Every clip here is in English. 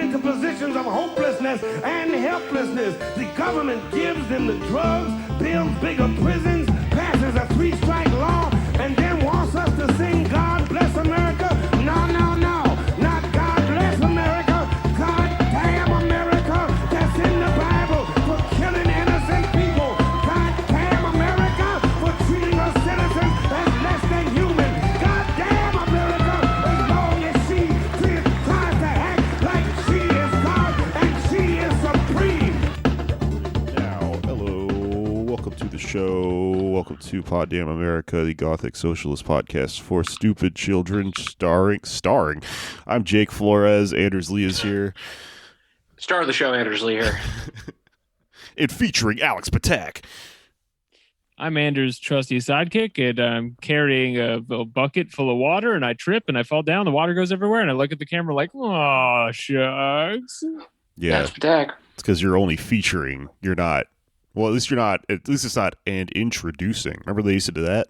into positions of hopelessness and helplessness. The government gives them the drugs, builds bigger prisons, passes a 3-strike law, and then wants us to sing God Bless America. No, no, no. Not God Bless America. God damn America. That's in the Bible for killing innocent people. God damn America for treating us citizens as less than human. God damn America as long as she tries to act like she is God and she is supreme. Now, hello. Welcome to the show. Welcome to Pod Damn America, the Gothic Socialist podcast for stupid children, starring. I'm Jake Flores. Anders Lee is here. Star of the show, Anders Lee here. And featuring Alex Patak. I'm Anders' trusty sidekick, and I'm carrying a bucket full of water, and I trip, and I fall down. The water goes everywhere, and I look at the camera like, "Aw, shucks." Yeah, That's Patak. it's because you're only featuring. You're not. Well, at least you're not. At least it's not and introducing. Remember they used to do that?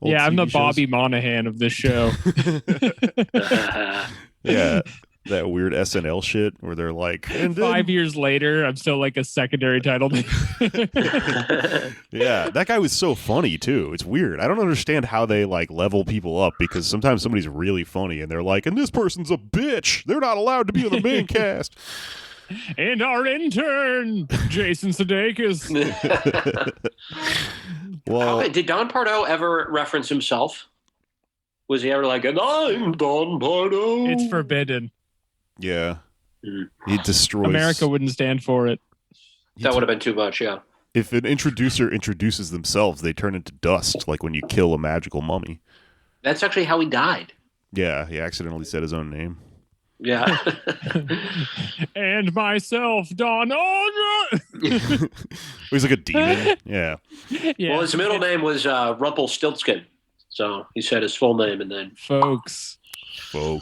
Old Yeah, I'm the TV shows? Bobby Monahan of this show. Yeah, that weird SNL shit where they're like, and then, 5 years later, I'm still like a secondary title. yeah, that guy was so funny too. It's weird. I don't understand how they like level people up because sometimes somebody's really funny and they're like, and this person's a bitch. They're not allowed to be on the main cast. And our intern, Jason Sudeikis. Well, Did Don Pardo ever reference himself? Was he ever like, and I'm Don Pardo? It's forbidden. yeah, Mhm. he destroys. America wouldn't stand for it. That would have been too much, yeah. If an introducer introduces themselves, they turn into dust, like when you kill a magical mummy. That's actually how he died. Yeah, he accidentally said his own name. Yeah. And myself, Don. He's like a demon. Yeah. Yeah. Well, his middle name was Rumpelstiltskin. So he said his full name and then. Folks. Well,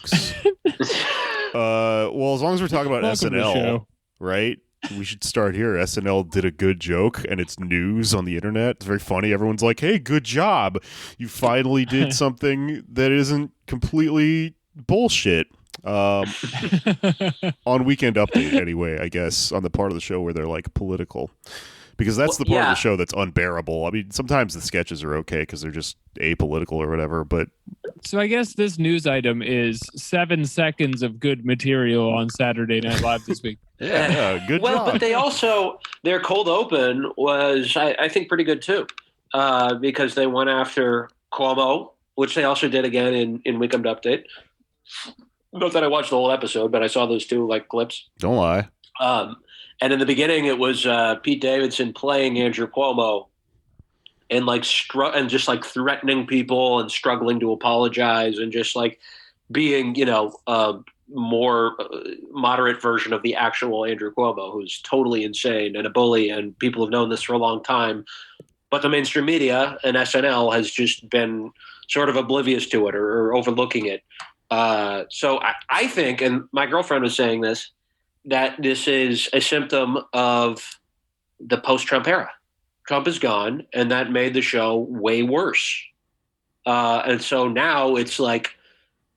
as long as we're talking about Welcome to the SNL, show. right? We should start here. SNL did a good joke, and it's news on the internet. It's very funny. Everyone's like, hey, good job. You finally did something that isn't completely bullshit. On Weekend Update, anyway, I guess, on the part of the show where they're like political. Because that's the part of the show that's unbearable. I mean, sometimes the sketches are okay because they're just apolitical or whatever, but So I guess this news item is 7 seconds of good material on Saturday Night Live this week. yeah, good Well, job. but they also, their cold open was, I think, pretty good too. Because they went after Cuomo, which they also did again in Weekend Update. Not that I watched the whole episode, but I saw those two like clips. Don't lie. And in the beginning, it was Pete Davidson playing Andrew Cuomo, and like and just like threatening people and struggling to apologize and just like being, more moderate version of the actual Andrew Cuomo, who's totally insane and a bully, and people have known this for a long time. But the mainstream media and SNL has just been sort of oblivious to it or overlooking it. So I think, and my girlfriend was saying this, that this is a symptom of the post-Trump era. Trump is gone, and that made the show way worse. And so now it's like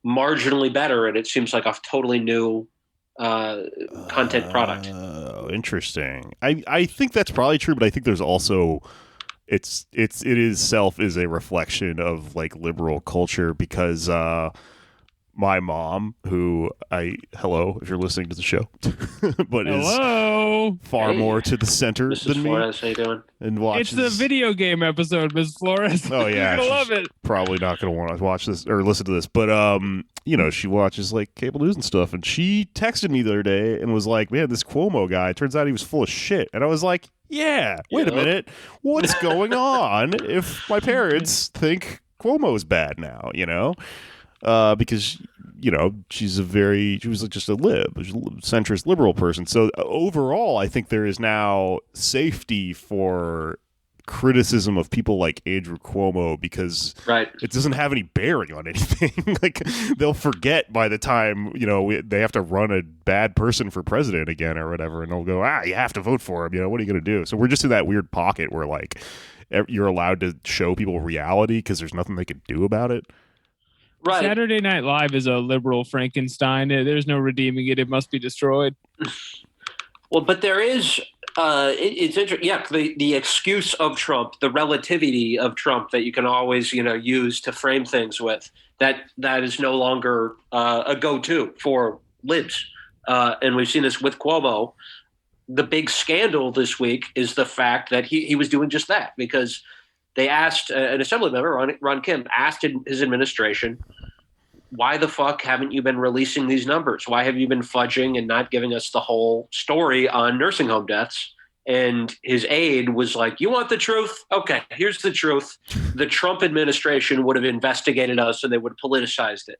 marginally better, and it seems like a totally new content product. Oh, interesting. I think that's probably true, but I think there's also it is a reflection of like liberal culture because my mom, who hello, if you're listening to the show, but Hello. is far more to the center Mrs. than Flores, how you doing? me, and watches. It's the video game episode, Ms. Flores. Oh yeah, You're gonna she's love it. probably not going to want to watch this or listen to this, but she watches like cable news and stuff, and she texted me the other day and was like, "Man, this Cuomo guy. Turns out he was full of shit." And I was like, "Yeah, wait a minute, what's going on? If my parents think Cuomo's bad now, because." She was just a centrist liberal person. So overall, I think there is now safety for criticism of people like Andrew Cuomo because it doesn't have any bearing on anything. Like they'll forget by the time, they have to run a bad person for president again or whatever. And they'll go, you have to vote for him. What are you going to do? So we're just in that weird pocket where like you're allowed to show people reality because there's nothing they can do about it. Right. Saturday Night Live is a liberal Frankenstein. There's no redeeming it. It must be destroyed. Well, but there is, it's interesting. Yeah, the excuse of Trump, the relativity of Trump that you can always, use to frame things with, that is no longer a go-to for libs. And we've seen this with Cuomo. The big scandal this week is the fact that he was doing just that, because they asked an assembly member, Ron Kim, asked his administration, why the fuck haven't you been releasing these numbers? Why have you been fudging and not giving us the whole story on nursing home deaths? And his aide was like, you want the truth? Okay, here's the truth. The Trump administration would have investigated us and they would have politicized it.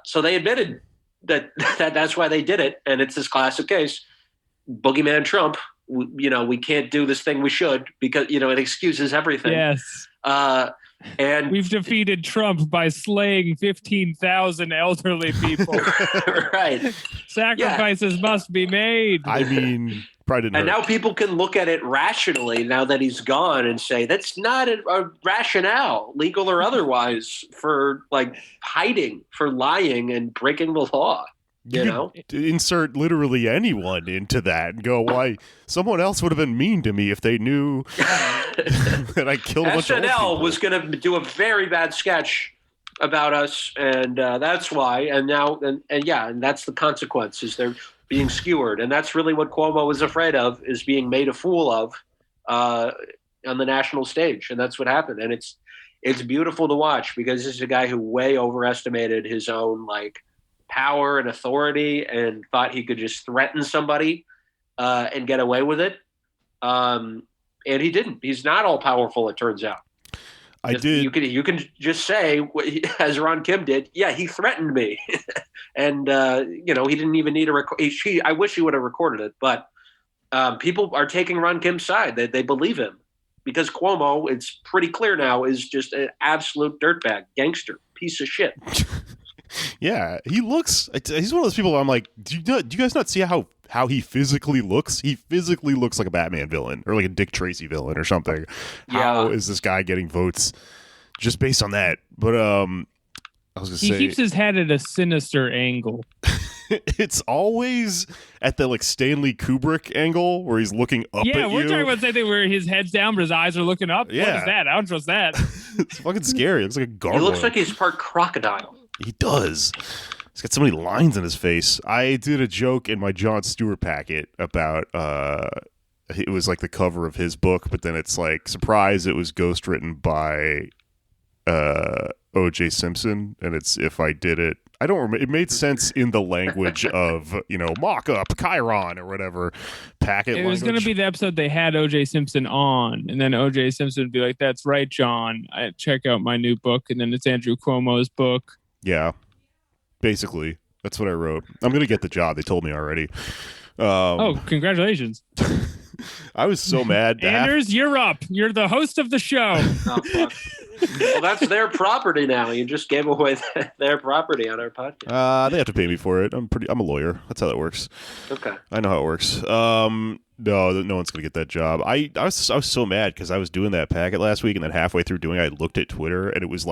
So they admitted that's why they did it. And it's this classic case. Boogeyman Trump, we can't do this thing we should because, it excuses everything. Yes. And we've defeated Trump by slaying 15,000 elderly people. Right. Sacrifices must be made. I mean, probably didn't and hurt. now people can look at it rationally now that he's gone and say that's not a rationale, legal or otherwise, for hiding, for lying and breaking the law. You could insert literally anyone into that and go, why someone else would have been mean to me if they knew that I killed a bunch of old SNL people. was going to do a very bad sketch about us, and that's why. And now, and that's the consequence, is they're being skewered, and that's really what Cuomo was afraid of, is being made a fool of on the national stage, and that's what happened. And it's beautiful to watch, because this is a guy who way overestimated his own power and authority and thought he could just threaten somebody and get away with it. And he didn't. He's not all powerful, it turns out. You can just say, as Ron Kim did, yeah, he threatened me. And, he didn't even need a record. I wish he would have recorded it, but people are taking Ron Kim's side. They believe him, because Cuomo, it's pretty clear now, is just an absolute dirtbag, gangster, piece of shit. Yeah, he's one of those people where I'm like, do you guys not see how he physically looks? He physically looks like a Batman villain or like a Dick Tracy villain or something. Yeah. How is this guy getting votes just based on that? But I was gonna say, he keeps his head at a sinister angle. It's always at the Stanley Kubrick angle where he's looking up at you. Yeah, we're talking about something where his head's down but his eyes are looking up. Yeah. What is that? I don't trust that. It's fucking scary. It looks like a He gargoyle. looks like he's part crocodile. He does. He's got so many lines in his face. I did a joke in my Jon Stewart packet about it was the cover of his book, but then it's surprise, it was ghostwritten by O.J. Simpson, and it's If I Did It. I don't remember. It made sense in the language of, mock-up, Chiron, or whatever packet It was going to be the episode they had O.J. Simpson on, and then O.J. Simpson would be like, that's right, John. Check out my new book, and then it's Andrew Cuomo's book. Yeah. Basically, that's what I wrote. I'm going to get the job. They told me already. Congratulations. I was so mad. Anders, you're up. You're the host of the show. Oh, fuck. Well, that's their property now. You just gave away their property on our podcast. They have to pay me for it. I'm a lawyer. That's how that works. Okay. I know how it works. No one's gonna get that job. I was so mad because I was doing that packet last week, and then halfway through doing it, I looked at Twitter, and it was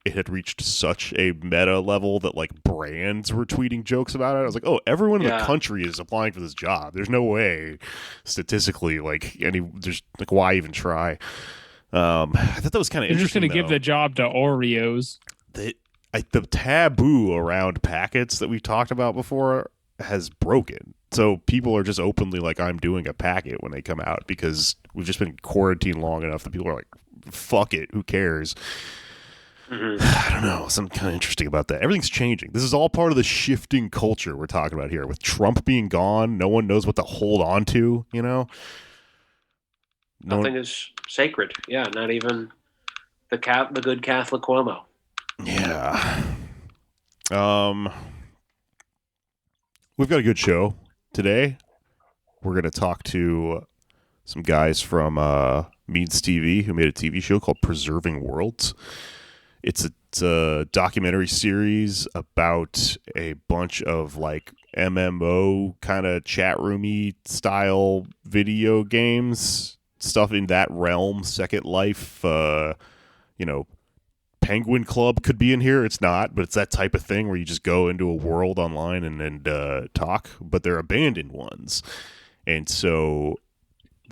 it had reached such a meta level that brands were tweeting jokes about it. I was like, oh, everyone in the country is applying for this job. There's no way statistically why even try? I thought that was kind of interesting. You're just going to give the job to Oreos. The taboo around packets that we've talked about before has broken. So people are just openly I'm doing a packet when they come out, because we've just been quarantined long enough that people are like, fuck it, who cares? Mm-hmm. I don't know. Something kind of interesting about that. Everything's changing. This is all part of the shifting culture we're talking about here. With Trump being gone, no one knows what to hold on to, Nothing is sacred. Yeah, not even the good Catholic Cuomo. Yeah. We've got a good show today. We're going to talk to some guys from Meads TV who made a TV show called Preserving Worlds. It's a documentary series about a bunch of MMO kind of chat roomy style video games, stuff in that realm, Second Life, Penguin Club could be in here. It's not, but it's that type of thing where you just go into a world online and talk, but they're abandoned ones. And so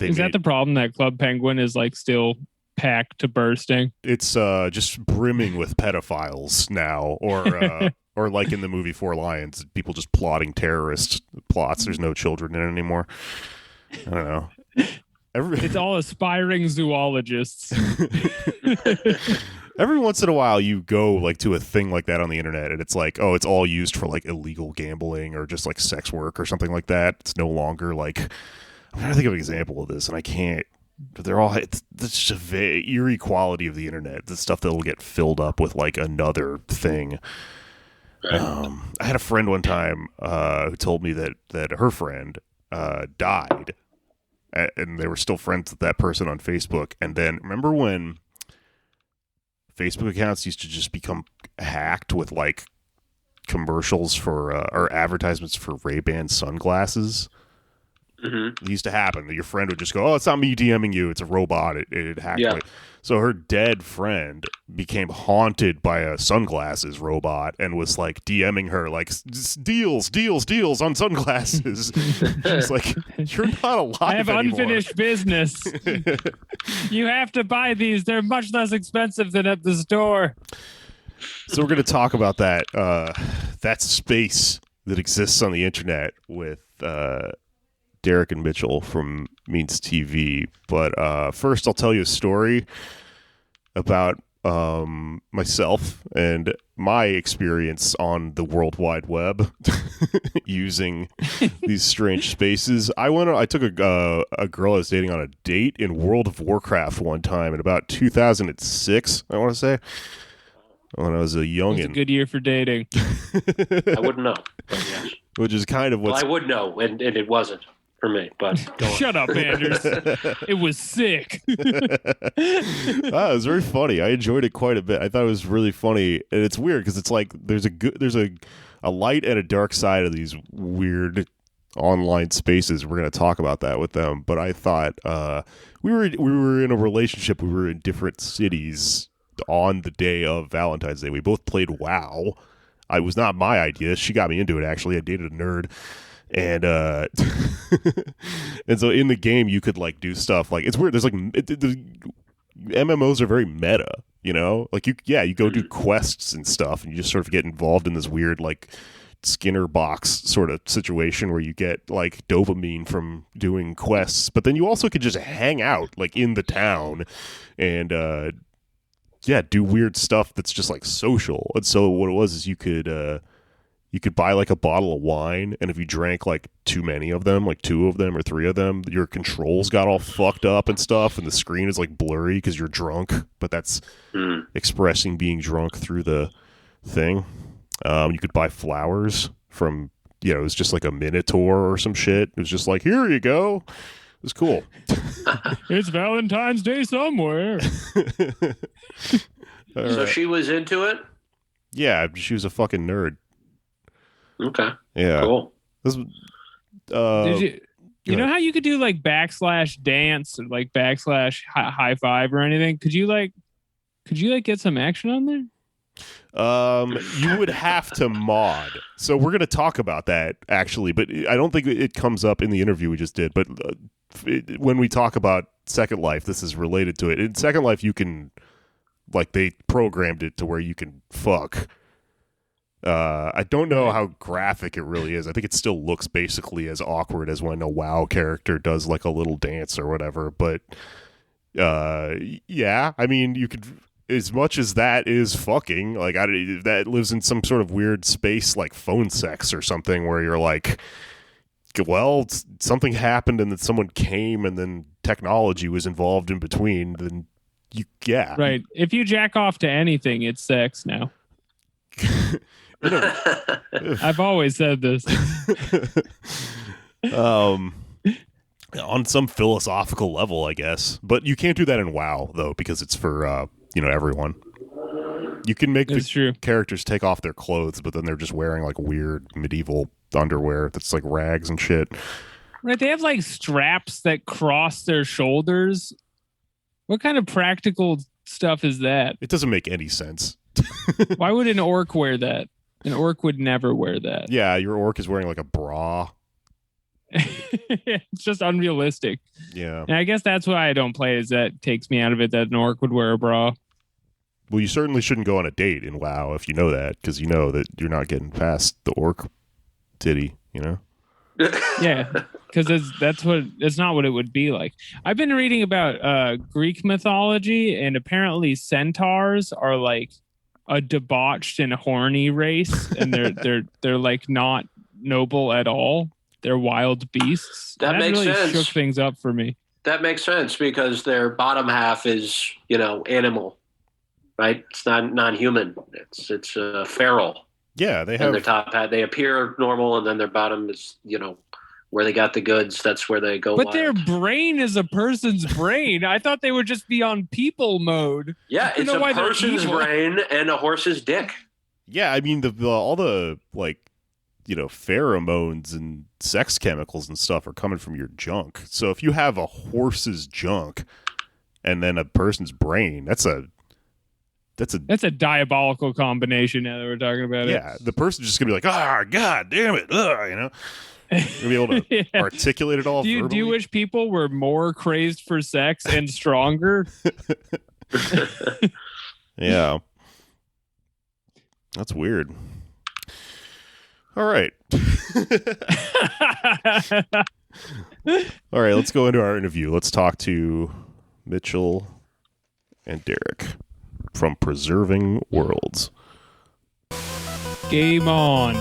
is that the problem, that Club Penguin is like still packed to bursting? It's just brimming with pedophiles now, or like in the movie Four Lions, people just plotting terrorist plots. There's no children in it anymore. I don't know. It's all aspiring zoologists. Every once in a while you go like to a thing like that on the internet and it's like, oh, it's all used for like illegal gambling or just like sex work or something like that. It's no longer like, I'm trying to think of an example of this and I can't, but they're all, it's just a eerie quality of the internet. The stuff that will get filled up with like another thing. I had a friend one time who told me that her friend died and they were still friends with that person on Facebook. And then remember when Facebook accounts used to just become hacked with like commercials for or advertisements for Ray-Ban sunglasses? Mm-hmm. It used to happen that your friend would just go, oh, it's not me DMing you, it's a robot, it hacked me. So her dead friend became haunted by a sunglasses robot and was like DMing her like, deals on sunglasses. She's like, you're not alive I have anymore. Unfinished business. You have to buy these. They're much less expensive than at the store. So we're going to talk about that that space that exists on the internet with Derek and Mitchell from Means TV. But first, I'll tell you a story about myself and my experience on the World Wide Web using these strange spaces. I took a girl I was dating on a date in World of Warcraft one time in about 2006, I want to say, when I was a youngin'. It's a good year for dating. I wouldn't know. But yes. Which is kind of what I would know, and it wasn't for me. But go on. Shut up, Anders. It was sick. It was very funny. I enjoyed it quite a bit. I thought it was really funny, and it's weird because it's like there's a light and a dark side of these weird online spaces. We're going to talk about that with them. But I thought we were in a relationship. We were in different cities on the day of Valentine's Day. We both played WoW. It was not my idea. She got me into it, actually. I dated a nerd. And and so in the game, you could like do stuff like, it's weird. There's like the MMOs are very meta, you know, like you go do quests and stuff, and you just sort of get involved in this weird like Skinner box sort of situation where you get like dopamine from doing quests, but then you also could just hang out like in the town and do weird stuff that's just like social. And so what it was is you could buy like a bottle of wine, and if you drank like too many of them, like 2 of them or 3 of them, your controls got all fucked up and stuff, and the screen is like blurry because you're drunk, but that's expressing being drunk through the thing. You could buy flowers from, it was just like a Minotaur or some shit. It was just like, here you go. It was cool. It's Valentine's Day somewhere. So she was into it? Yeah, she was a fucking nerd. Okay. Yeah. Cool. This, Did you know how you could do like /dance or like /high five or anything? Could you get some action on there? You would have to mod. So we're going to talk about that actually, but I don't think it comes up in the interview we just did. But when we talk about Second Life, this is related to it. In Second Life, you can, like, they programmed it to where you can fuck. I don't know how graphic it really is. I think it still looks basically as awkward as when a WoW character does like a little dance or whatever. But yeah, I mean, you could, as much as that is fucking, like that lives in some sort of weird space like phone sex or something where you're like, well, something happened and then someone came and then technology was involved in between. Then right. If you jack off to anything, it's sex now. I've always said this. On some philosophical level, I guess, but you can't do that in WoW though because it's for everyone. You can make the characters take off their clothes, but then they're just wearing like weird medieval underwear that's like rags and shit. Right? They have like straps that cross their shoulders. What kind of practical stuff is that? It doesn't make any sense. Why would an orc wear that? An orc would never wear that. Yeah, your orc is wearing like a bra. It's just unrealistic. Yeah. And I guess that's why I don't play, is that takes me out of it that an orc would wear a bra. Well, you certainly shouldn't go on a date in WoW if you know that, because you know that you're not getting past the orc titty, you know? Yeah, because it's not what it would be like. I've been reading about Greek mythology, and apparently centaurs are like a debauched and horny race, and they're like not noble at all. They're wild beasts. That makes really sense. Shook things up for me. That makes sense because their bottom half is, animal, right? It's not non-human. It's feral. Yeah, they And have. their top hat, they appear normal, and then their bottom is, where they got the goods. That's where they go. But wild. their brain is a person's brain. I thought they would just be on people mode. Yeah, it's know a why they're person's evil. brain and a horse's dick. Yeah, I mean all the like, pheromones and sex chemicals and stuff are coming from your junk. So if you have a horse's junk and then a person's brain, that's a diabolical combination. Now that we're talking about it. yeah. The person's just gonna be like, god damn it, gonna be able to Yeah. articulate it all. Do you verbally. wish people were more crazed for sex and stronger? Yeah. That's weird. All right. All right, let's go into our interview. Let's talk to Mitchell and Derek from Preserving Worlds. Game on.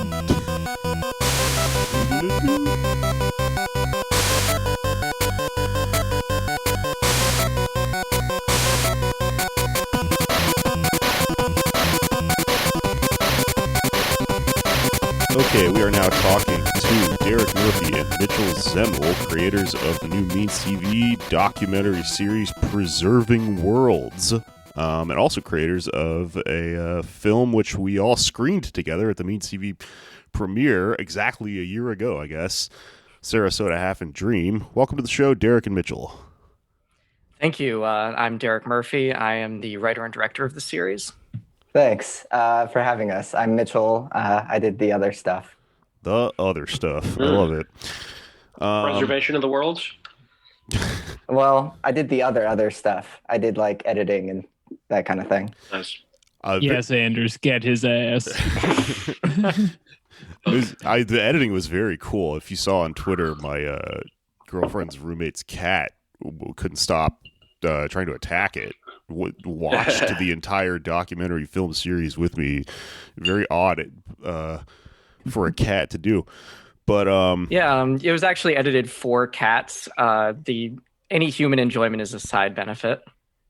Okay, we are now talking to Derek Murphy and Mitchell Zemmel, creators of the new Means TV documentary series Preserving Worlds, and also creators of a film which we all screened together at the Means TV premiere exactly a year ago, I guess, Sarasota Half and Dream. Welcome to the show, Derek and Mitchell. Thank you. I'm Derek Murphy. I am the writer and director of the series. Thanks for having us. I'm Mitchell. I did the other stuff. The other stuff. I love it. Preservation of the Worlds. Well, I did the other stuff. I did like editing and that kind of thing. Nice. Yes, Anders, get his ass. The editing was very cool. If you saw on Twitter, my girlfriend's roommate's cat couldn't stop trying to attack it. Watched the entire documentary film series with me. Very odd for a cat to do. But it was actually edited for cats. Any human enjoyment is a side benefit.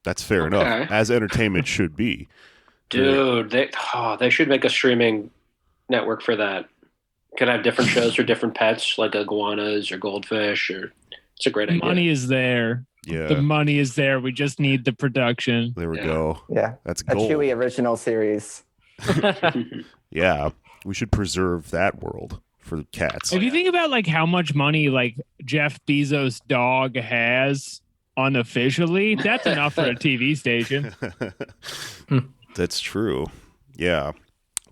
that's fair enough. As entertainment should be. Dude, they should make a streaming network for that. Could have different shows for different pets, like iguanas or goldfish. It's a great idea. Money is there. Yeah. The money is there. We just need the production. There we Yeah. go. Yeah, That's a gold. Chewy original series. Yeah. We should preserve that world for the cats. If you think about like how much money like Jeff Bezos' dog has unofficially, that's enough for a TV station. That's true. Yeah.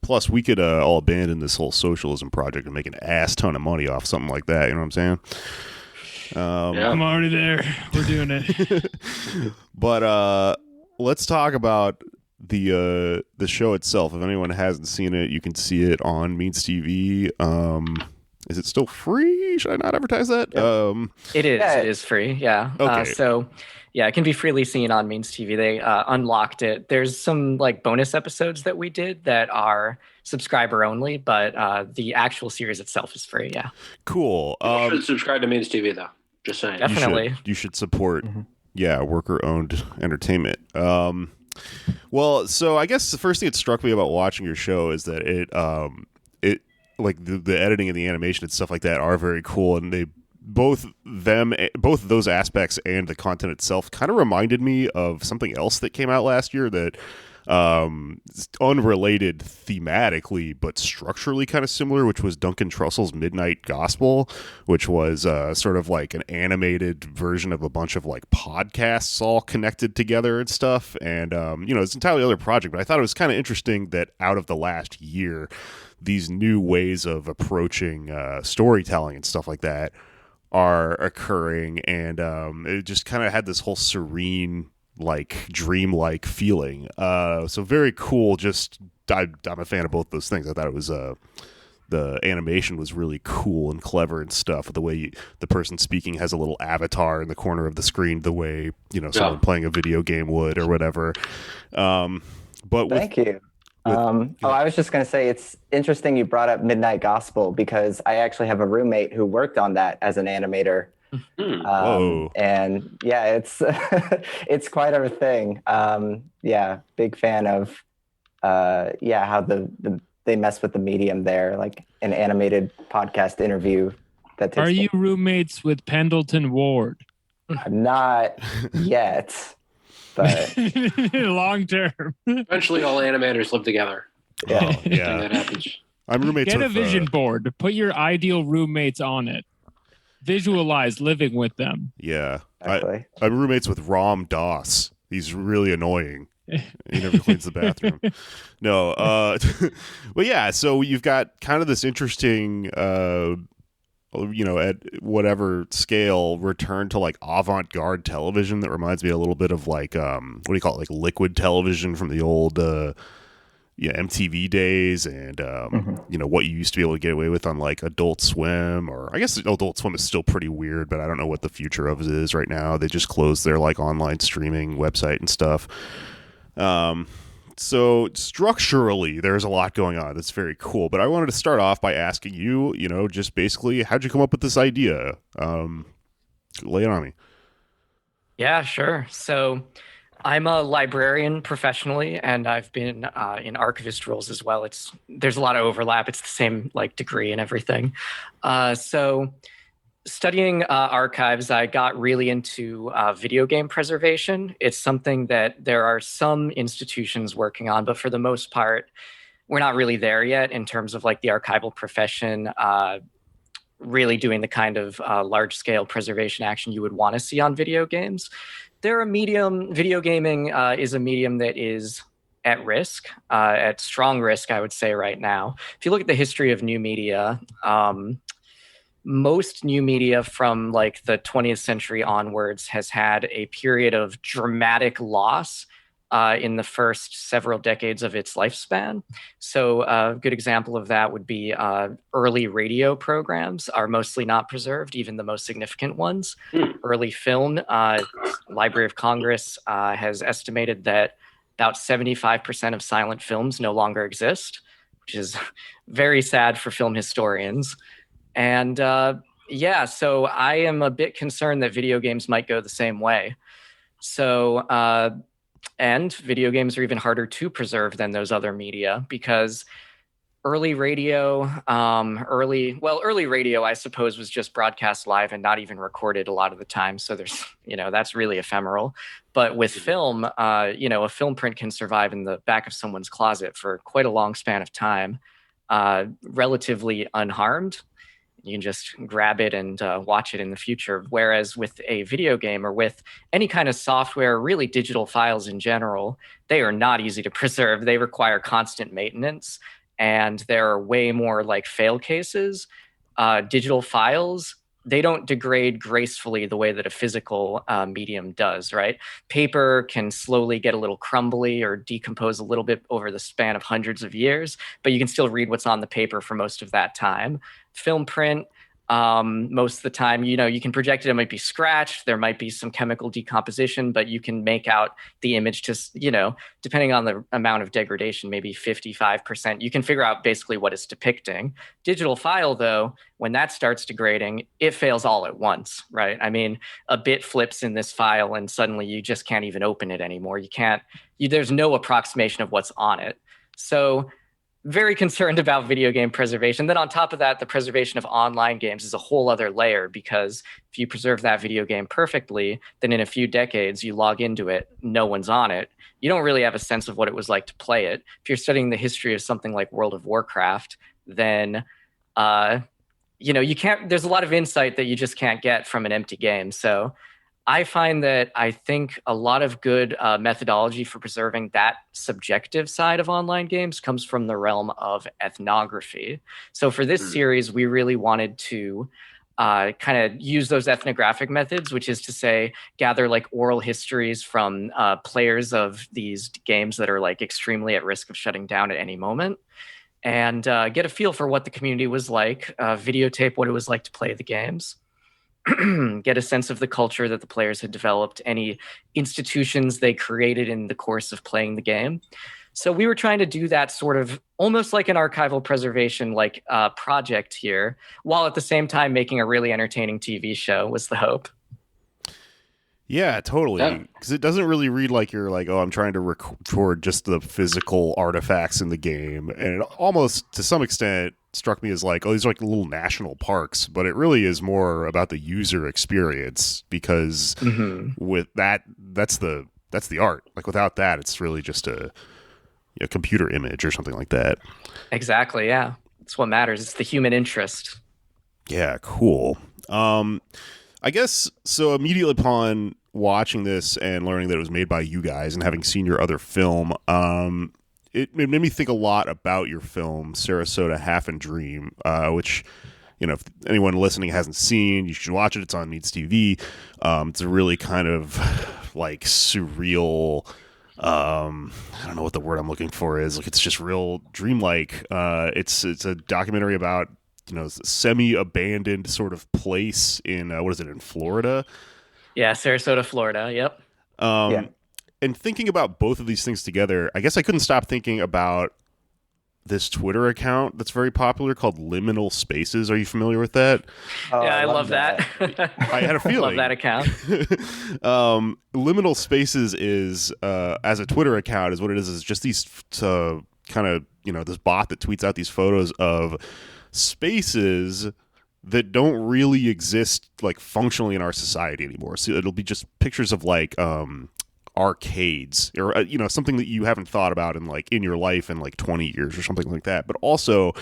Plus, we could all abandon this whole socialism project and make an ass ton of money off something like that. You know what I'm saying? Yeah. I'm already there. We're doing it. But let's talk about the show itself. If anyone hasn't seen it, you can see it on Means TV. Is it still free? Should I not advertise that? It is. Yeah. It is free. Yeah. Okay. It can be freely seen on Means TV. They unlocked it. There's some like bonus episodes that we did that are subscriber only, but the actual series itself is free. Yeah. Cool. You should subscribe to Means TV, though. Just saying. Definitely. You should support, worker-owned entertainment. Well, so I guess the first thing that struck me about watching your show is that it like the editing and the animation and stuff like that are very cool, and they both those aspects and the content itself kind of reminded me of something else that came out last year that unrelated thematically, but structurally kind of similar, which was Duncan Trussell's Midnight Gospel, which was sort of like an animated version of a bunch of like podcasts all connected together and stuff. And, it's an entirely other project, but I thought it was kind of interesting that out of the last year, these new ways of approaching storytelling and stuff like that are occurring. And it just kind of had this whole serene, like dreamlike feeling. So very cool. I'm a fan of both those things. I thought it was the animation was really cool and clever and stuff. The way the person speaking has a little avatar in the corner of the screen, the way someone playing a video game would or whatever. Thank you. I was just going to say, it's interesting you brought up Midnight Gospel, because I actually have a roommate who worked on that as an animator. And yeah, it's it's quite a thing. Big fan of how they mess with the medium there, like an animated podcast interview that takes Are you roommates with Pendleton Ward? Not yet, but long term. Eventually all animators live together. Yeah. That happens. I'm roommates Get with a vision board. Put your ideal roommates on it. Visualize living with them. Yeah. exactly. I'm roommates with Ram Dass. He's really annoying. He never cleans the bathroom. No. But yeah, so you've got kind of this interesting, at whatever scale, return to like avant-garde television that reminds me a little bit of like, what do you call it? Like liquid television from the old, MTV days, and what you used to be able to get away with on like Adult Swim, or I guess Adult Swim is still pretty weird, but I don't know what the future of it is right now. They just closed their like online streaming website and stuff. So structurally, there's a lot going on. That's very cool. But I wanted to start off by asking you, just basically, how'd you come up with this idea? Lay it on me. Yeah, sure. So I'm a librarian professionally, and I've been in archivist roles as well. There's a lot of overlap. It's the same like degree and everything. So studying archives, I got really into video game preservation. It's something that there are some institutions working on, but for the most part, we're not really there yet in terms of like the archival profession really doing the kind of large-scale preservation action you would want to see on video games. Video gaming is a medium that is at risk, at strong risk, I would say right now. If you look at the history of new media, most new media from like the 20th century onwards has had a period of dramatic loss in the first several decades of its lifespan. So a good example of that would be early radio programs are mostly not preserved, even the most significant ones. Early film, Library of Congress has estimated that about 75% of silent films no longer exist, which is very sad for film historians. And so I am a bit concerned that video games might go the same way. So, and video games are even harder to preserve than those other media, because early radio, I suppose, was just broadcast live and not even recorded a lot of the time. So there's, that's really ephemeral. But with film, a film print can survive in the back of someone's closet for quite a long span of time, relatively unharmed. You can just grab it and watch it in the future. Whereas with a video game or with any kind of software, really digital files in general, they are not easy to preserve. They require constant maintenance, and there are way more like fail cases. Digital files, they don't degrade gracefully the way that a physical medium does, right? Paper can slowly get a little crumbly or decompose a little bit over the span of hundreds of years, but you can still read what's on the paper for most of that time. Film print, most of the time, you can project it. It might be scratched. There might be some chemical decomposition, but you can make out the image to, depending on the amount of degradation, maybe 55%. You can figure out basically what it's depicting. Digital file, though, when that starts degrading, it fails all at once, right? I mean, a bit flips in this file and suddenly you just can't even open it anymore. There's no approximation of what's on it. So very concerned about video game preservation. Then on top of that, the preservation of online games is a whole other layer, because if you preserve that video game perfectly, then in a few decades you log into it, no one's on it. You don't really have a sense of what it was like to play it. If you're studying the history of something like World of Warcraft, then you can't. There's a lot of insight that you just can't get from an empty game. So I find that I think a lot of good methodology for preserving that subjective side of online games comes from the realm of ethnography. So for this series, we really wanted to kind of use those ethnographic methods, which is to say, gather like oral histories from players of these games that are like extremely at risk of shutting down at any moment, and get a feel for what the community was like, videotape what it was like to play the games. Get a sense of the culture that the players had developed, any institutions they created in the course of playing the game. So we were trying to do that sort of almost like an archival preservation project here, while at the same time making a really entertaining TV show was the hope. Yeah, totally. Because it doesn't really read like you're like, oh, I'm trying to record just the physical artifacts in the game. And it almost, to some extent, struck me as like, oh, these are like little national parks. But it really is more about the user experience, because with that's the art. Like without that, it's really just a computer image or something like that. Exactly, yeah. That's what matters. It's the human interest. Yeah, cool. I guess, so immediately upon watching this and learning that it was made by you guys and having seen your other film, it made me think a lot about your film, Sarasota Half and Dream, which, if anyone listening hasn't seen, you should watch it. It's on Needs TV. It's a really kind of like surreal, I don't know what the word I'm looking for is. Like, it's just real dreamlike. It's a documentary about semi-abandoned sort of place in in Florida? Yeah, Sarasota, Florida. Yep. And thinking about both of these things together, I guess I couldn't stop thinking about this Twitter account that's very popular called Liminal Spaces. Are you familiar with that? Oh, yeah, I love that. I had a feeling. Love that account. Liminal Spaces is, as a Twitter account, is what it is just these kind of, this bot that tweets out these photos of spaces that don't really exist like functionally in our society anymore. So it'll be just pictures of like arcades or something that you haven't thought about in your life in like 20 years or something like that, but also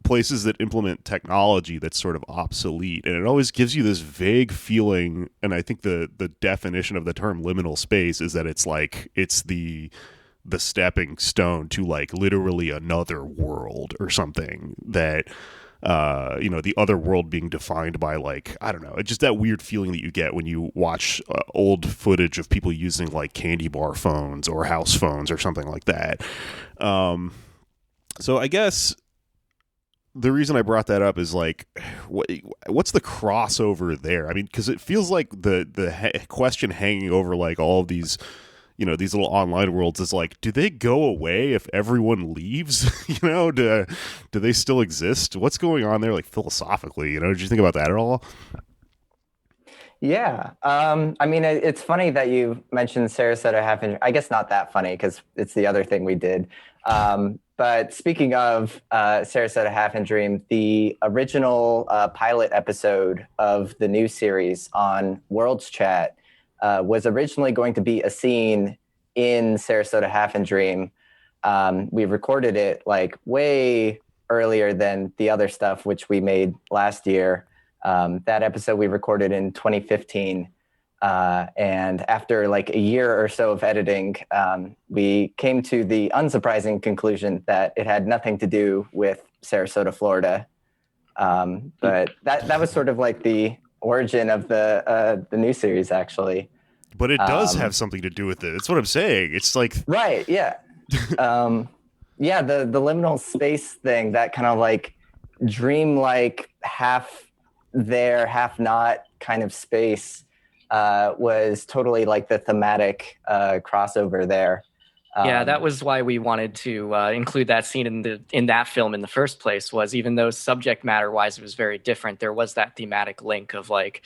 places that implement technology that's sort of obsolete. And it always gives you this vague feeling, and I think the definition of the term liminal space is that it's the stepping stone to like literally another world or something, that the other world being defined by like, I don't know, it's just that weird feeling that you get when you watch old footage of people using like candy bar phones or house phones or something like that. So I guess the reason I brought that up is like, what's the crossover there? I mean, because it feels like the question hanging over like all of these these little online worlds is like, do they go away if everyone leaves? Do they still exist? What's going on there, like philosophically? Did you think about that at all? Yeah. I mean, it's funny that you mentioned Sarasota Half and, I guess not that funny because it's the other thing we did. But speaking of Sarasota Half and Dream, the original pilot episode of the new series on World's Chat was originally going to be a scene in Sarasota Half and Dream. We recorded it like way earlier than the other stuff, which we made last year. That episode we recorded in 2015. And after like a year or so of editing, we came to the unsurprising conclusion that it had nothing to do with Sarasota, Florida. But that was sort of like the origin of the new series, actually. But it does have something to do with it. That's what I'm saying. It's like, right, yeah. Yeah, the liminal space thing, that kind of like dream-like half there, half not kind of space was totally like the thematic crossover there. Yeah, that was why we wanted to include that scene in that film in the first place, was even though subject matter wise it was very different, there was that thematic link of like,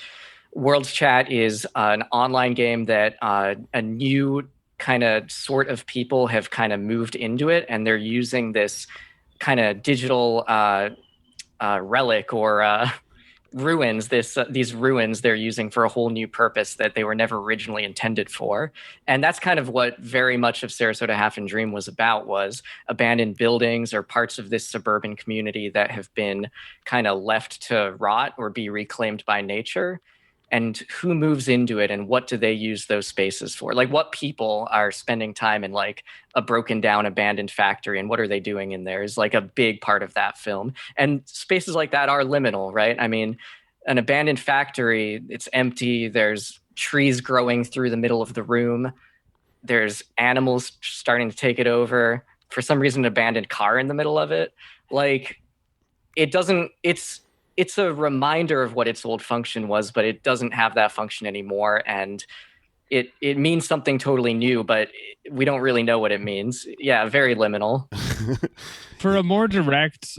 World's Chat is an online game that a new kind of sort of people have kind of moved into it, and they're using this kind of digital relic or ruins, these ruins they're using for a whole new purpose that they were never originally intended for. And that's kind of what very much of Sarasota Half and Dream was about, was abandoned buildings or parts of this suburban community that have been kind of left to rot or be reclaimed by nature. And who moves into it, and what do they use those spaces for? Like, what people are spending time in like a broken down abandoned factory, and what are they doing in there is like a big part of that film. And spaces like that are liminal, right? I mean, an abandoned factory, it's empty. There's trees growing through the middle of the room. There's animals starting to take it over. For some reason, an abandoned car in the middle of it. Like, it's a reminder of what its old function was, but it doesn't have that function anymore. And it means something totally new, but we don't really know what it means. Yeah, very liminal. For a more direct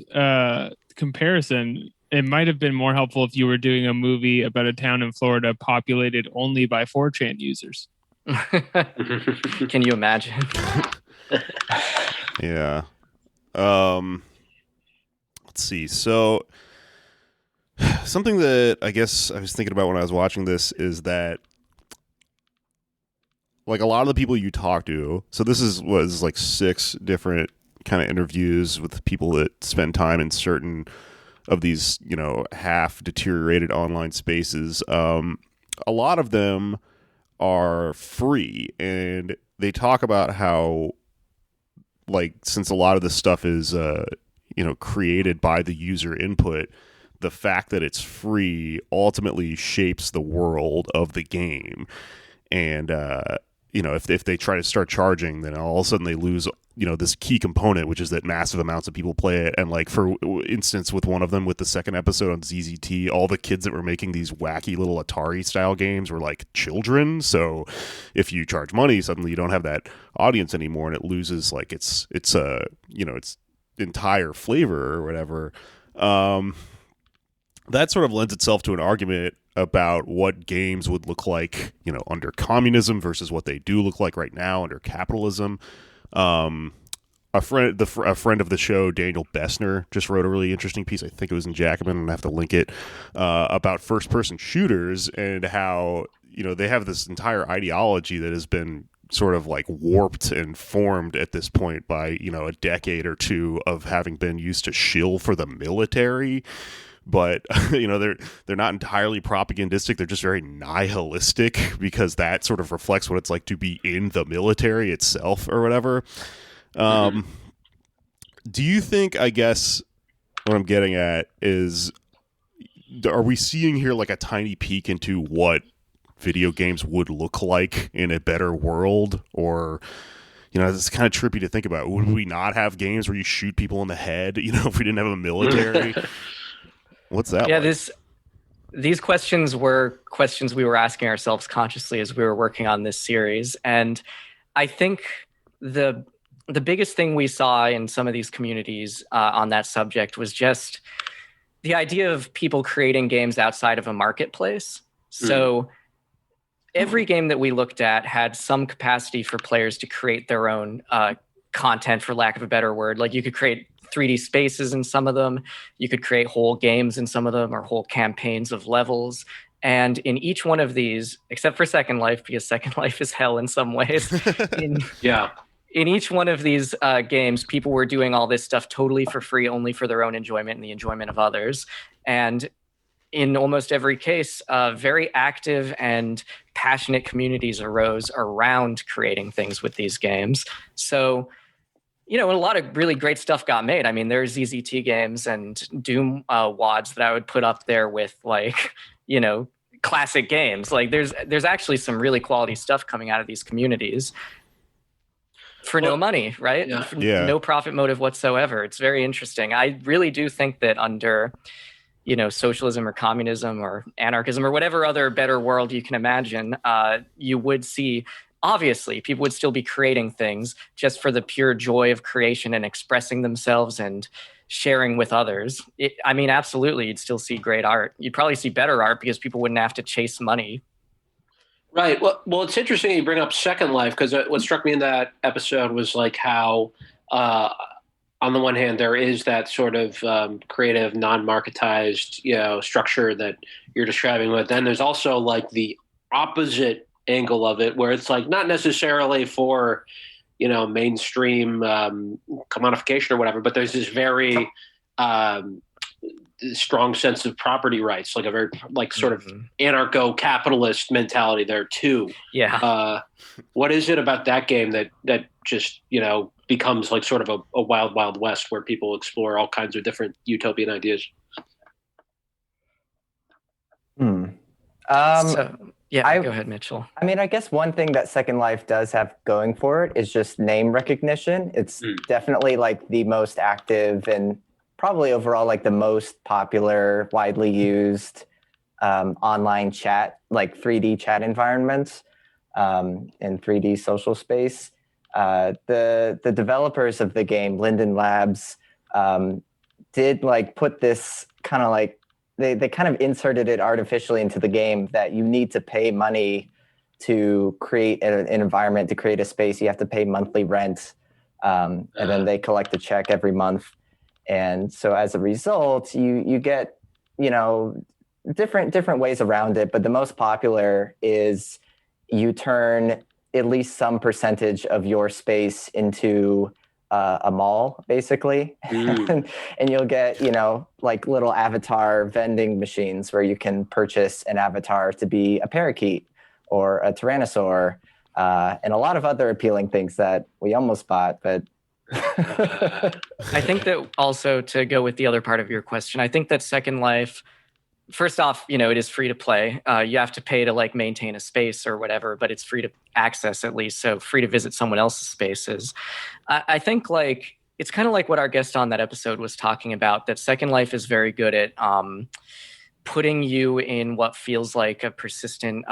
comparison, it might have been more helpful if you were doing a movie about a town in Florida populated only by 4chan users. Can you imagine? Yeah. Let's see. So something that I guess I was thinking about when I was watching this is that, like, a lot of the people you talk to, so this was like 6 different kind of interviews with people that spend time in certain of these, you know, half deteriorated online spaces. A lot of them are free, and they talk about how, like, since a lot of this stuff is, you know, created by the user input, the fact that it's free ultimately shapes the world of the game. And, you know, if they try to start charging, then all of a sudden they lose, you know, this key component, which is that massive amounts of people play it. And, like, for instance, with one of them, with the second episode on ZZT, all the kids that were making these wacky little Atari style games were like children. So if you charge money, suddenly you don't have that audience anymore, and it loses, like, its you know, its entire flavor or whatever. That sort of lends itself to an argument about what games would look like, you know, under communism versus what they do look like right now under capitalism. A friend of the show, Daniel Bessner, just wrote a really interesting piece. I think it was in Jacobin, and I have to link it, about first-person shooters and how, you know, they have this entire ideology that has been sort of like warped and formed at this point by, you know, a decade or two of having been used to shill for the military. But, you know, they're not entirely propagandistic. They're just very nihilistic, because that sort of reflects what it's like to be in the military itself or whatever. Do you think, I guess what I'm getting at is, are we seeing here like a tiny peek into what video games would look like in a better world? Or, you know, it's kind of trippy to think about. Would we not have games where you shoot people in the head, you know, if we didn't have a military? What's that? Yeah, like? These questions were questions we were asking ourselves consciously as we were working on this series. And I think the biggest thing we saw in some of these communities on that subject was just the idea of people creating games outside of a marketplace. So every game that we looked at had some capacity for players to create their own content, for lack of a better word. Like, you could create 3D spaces in some of them. You could create whole games in some of them, or whole campaigns of levels. And in each one of these, except for Second Life, because Second Life is hell in some ways. In each one of these games, people were doing all this stuff totally for free, only for their own enjoyment and the enjoyment of others. And in almost every case, very active and passionate communities arose around creating things with these games. So, you know, a lot of really great stuff got made. I mean, there's ZZT games and Doom WADs that I would put up there with, like, you know, classic games. Like, there's actually some really quality stuff coming out of these communities for no money, right? Yeah. No profit motive whatsoever. It's very interesting. I really do think that under, you know, socialism or communism or anarchism or whatever other better world you can imagine, you would see, obviously, people would still be creating things just for the pure joy of creation and expressing themselves and sharing with others. I mean, absolutely, you'd still see great art. You'd probably see better art because people wouldn't have to chase money. Right. Well, it's interesting you bring up Second Life, because what struck me in that episode was like how on the one hand, there is that sort of creative, non-marketized, structure that you're describing. But then there's also like the opposite angle of it, where it's like not necessarily for, mainstream commodification or whatever, but there's this very strong sense of property rights, like a very sort of anarcho-capitalist mentality there too. Yeah. What is it about that game that just becomes like sort of a wild, wild west where people explore all kinds of different utopian ideas? Go ahead, Mitchell. I mean, I guess one thing that Second Life does have going for it is just name recognition. It's definitely like the most active and probably overall like the most popular, widely used online chat, like 3D chat environments in 3D social space. The developers of the game, Linden Labs, did like put this kind of like, they kind of inserted it artificially into the game that you need to pay money to create an environment, to create a space. You have to pay monthly rent, and then they collect a check every month. And so as a result, you get, different ways around it. But the most popular is you turn at least some percentage of your space into a mall, basically. And you'll get, like little avatar vending machines where you can purchase an avatar to be a parakeet or a tyrannosaur, and a lot of other appealing things that we almost bought, but I think that also, to go with the other part of your question, I think that Second Life, first off, it is free to play. You have to pay to like maintain a space or whatever, but it's free to access at least. So free to visit someone else's spaces. I think like it's kind of like what our guest on that episode was talking about, that Second Life is very good at putting you in what feels like a persistent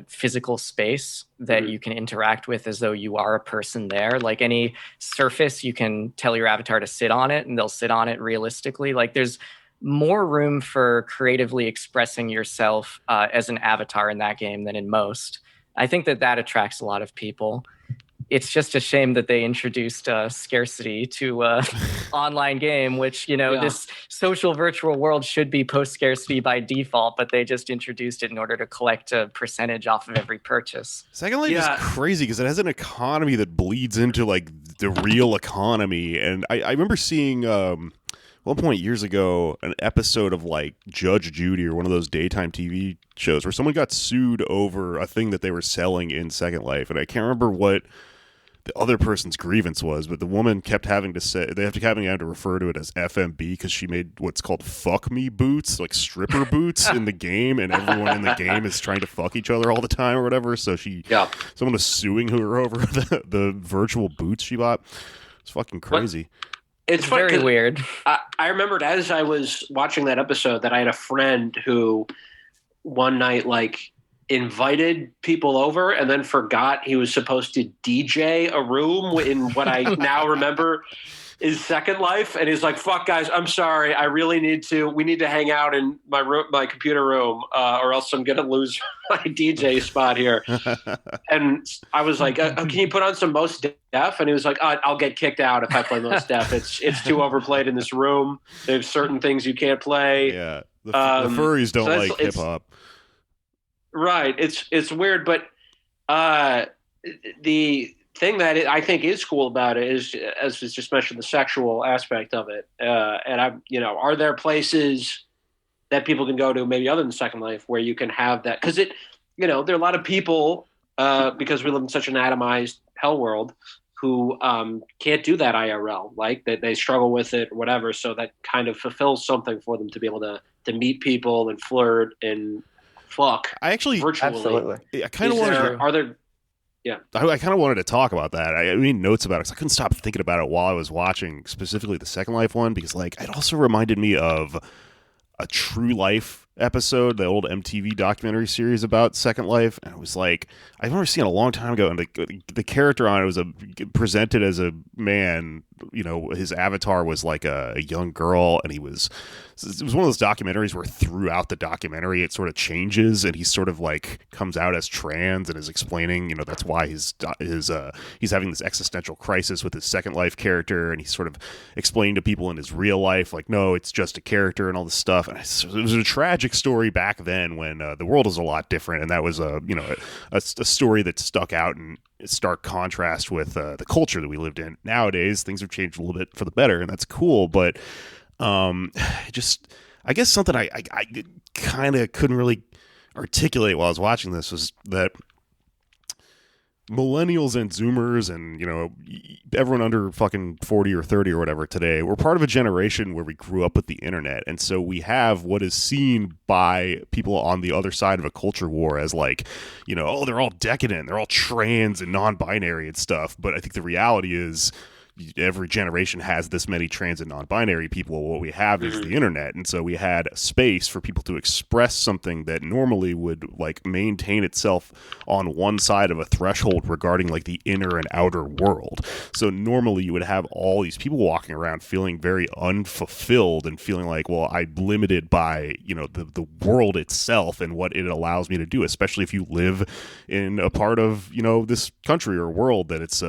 physical space that you can interact with as though you are a person there. Like any surface, you can tell your avatar to sit on it and they'll sit on it realistically. Like there's more room for creatively expressing yourself as an avatar in that game than in most. I think that attracts a lot of people. It's just a shame that they introduced scarcity to online game, which, this social virtual world should be post-scarcity by default, but they just introduced it in order to collect a percentage off of every purchase. Second Life is crazy because it has an economy that bleeds into like the real economy. And I remember seeing one point years ago an episode of like Judge Judy or one of those daytime TV shows where someone got sued over a thing that they were selling in Second Life. And I can't remember what the other person's grievance was, but the woman kept having to say, they have to refer to it as FMB because she made what's called fuck me boots, like stripper boots in the game, and everyone in the game is trying to fuck each other all the time or whatever. So someone was suing her over the virtual boots she bought. It's fucking crazy. It's very weird. I remembered as I was watching that episode that I had a friend who one night like invited people over and then forgot he was supposed to DJ a room in what I now remember is Second Life, and he's like, "Fuck guys, I'm sorry. We need to hang out in my room, my computer room, or else I'm gonna lose my DJ spot here." And I was like, "Can you put on some Most Def?" And he was like, "I'll get kicked out if I play Most Def. It's too overplayed in this room. There's certain things you can't play." Yeah, the furries don't like hip hop. Right. It's weird, but the thing that I think is cool about it is, as was just mentioned, the sexual aspect of it. And are there places that people can go to, maybe other than Second Life, where you can have that? Because there are a lot of people, because we live in such an atomized hell world, who can't do that IRL. Like they struggle with it or whatever. So that kind of fulfills something for them to be able to meet people and flirt and fuck. I actually virtually. Absolutely. I kind of wanted. Yeah. I kind of wanted to talk about that. I made notes about it because I couldn't stop thinking about it while I was watching specifically the Second Life one, because like it also reminded me of a True Life episode, the old MTV documentary series about Second Life. And it was like, I remember seeing it a long time ago, and the character on it was presented as a man. His avatar was like a young girl, and he was it was one of those documentaries where throughout the documentary it sort of changes, and he sort of like comes out as trans and is explaining, you know, that's why he's having this existential crisis with his Second Life character, and he's sort of explaining to people in his real life like, no, it's just a character and all this stuff. And it was a tragic story back then when the world was a lot different, and that was a story that stuck out in stark contrast with the culture that we lived in. Nowadays things have changed a little bit for the better, and that's cool, but just, I guess something I kind of couldn't really articulate while I was watching this was that millennials and Zoomers and, you know, everyone under fucking 40 or 30 or whatever today, we're part of a generation where we grew up with the internet. And so we have what is seen by people on the other side of a culture war as like, you know, oh, they're all decadent, they're all trans and non-binary and stuff. But I think the reality is every generation has this many trans and non-binary people. What we have is the internet, and so we had a space for people to express something that normally would like maintain itself on one side of a threshold regarding like the inner and outer world. So normally you would have all these people walking around feeling very unfulfilled and feeling like, well, I'm limited by, you know, the world itself and what it allows me to do, especially if you live in a part of, you know, this country or world that it's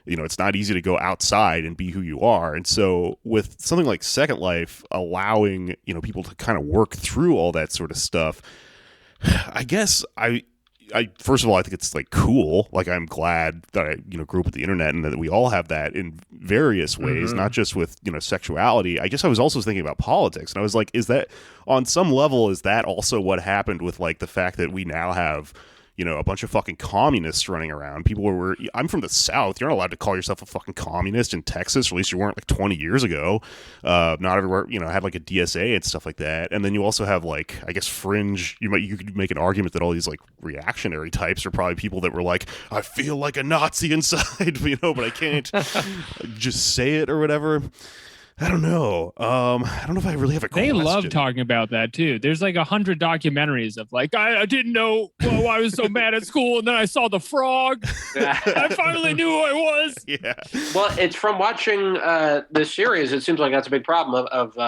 you know, it's not easy to go outside and be who you are. And so with something like Second Life allowing, you know, people to kind of work through all that sort of stuff, I guess I first of all, I think it's like cool. Like, I'm glad that I, you know, grew up with the internet and that we all have that in various ways, not just with, you know, sexuality. I guess I was also thinking about politics, and I was like, is that on some level, is that also what happened with like the fact that we now have, you know, a bunch of fucking communists running around? People were, I'm from the South. You're not allowed to call yourself a fucking communist in Texas, or at least you weren't like 20 years ago. Not everywhere, you know, had like a DSA and stuff like that. And then you also have like, I guess, fringe. You could make an argument that all these like reactionary types are probably people that were like, I feel like a Nazi inside, you know, but I can't just say it or whatever. I don't know. I don't know if I really have a question. They love talking about that too. There's like 100 documentaries of like, I didn't know why I was so mad at school, and then I saw the frog. I finally knew who I was. Yeah. Well, it's from watching this series. It seems like that's a big problem of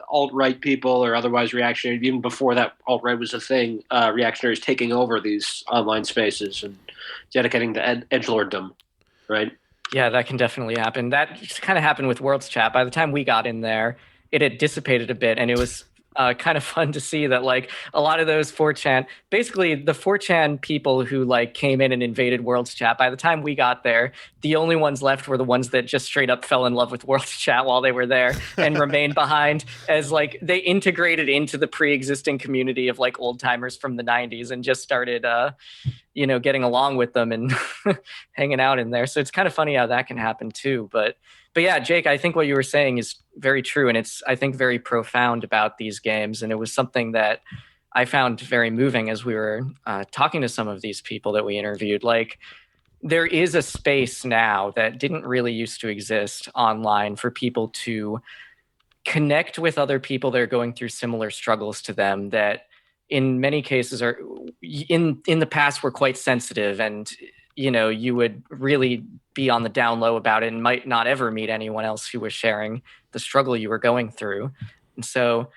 alt-right people or otherwise reactionary. Even before that alt-right was a thing, reactionaries taking over these online spaces and dedicating to edgelorddom, right? Yeah, that can definitely happen. That kind of happened with World's Chat. By the time we got in there, it had dissipated a bit, and it was kind of fun to see that like a lot of those 4chan, basically the 4chan people who like came in and invaded World's Chat, by the time we got there, the only ones left were the ones that just straight up fell in love with World's Chat while they were there and remained behind, as like they integrated into the pre-existing community of like old timers from the 90s and just started you know, getting along with them and hanging out in there. So it's kind of funny how that can happen too. But yeah, Jake, I think what you were saying is very true. And it's, I think, very profound about these games. And it was something that I found very moving as we were talking to some of these people that we interviewed. Like, there is a space now that didn't really used to exist online for people to connect with other people that are going through similar struggles to them, that in many cases are in the past were quite sensitive, and you know, you would really be on the down low about it and might not ever meet anyone else who was sharing the struggle you were going through. And so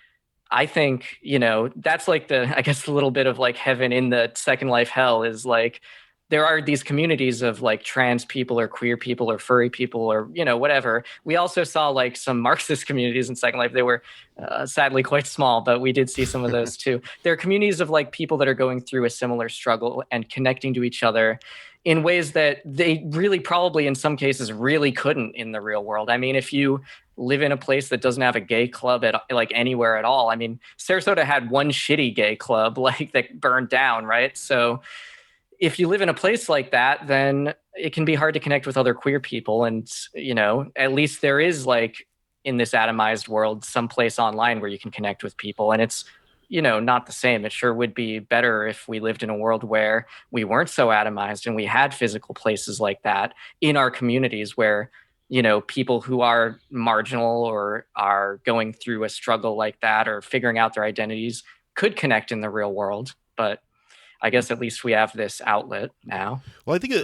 I think, you know, that's like the, I guess, a little bit of like heaven in the Second Life hell is like, there are these communities of like trans people or queer people or furry people or, you know, whatever. We also saw like some Marxist communities in Second Life. They were sadly quite small, but we did see some of those too. There are communities of like people that are going through a similar struggle and connecting to each other in ways that they really probably in some cases really couldn't in the real world. I mean, if you live in a place that doesn't have a gay club at like anywhere at all, I mean, Sarasota had one shitty gay club like that burned down, right? So if you live in a place like that, then it can be hard to connect with other queer people. And, you know, at least there is like in this atomized world, some place online where you can connect with people. And it's, you know, not the same. It sure would be better if we lived in a world where we weren't so atomized and we had physical places like that in our communities where, you know, people who are marginal or are going through a struggle like that or figuring out their identities could connect in the real world. But I guess at least we have this outlet now. Well, I think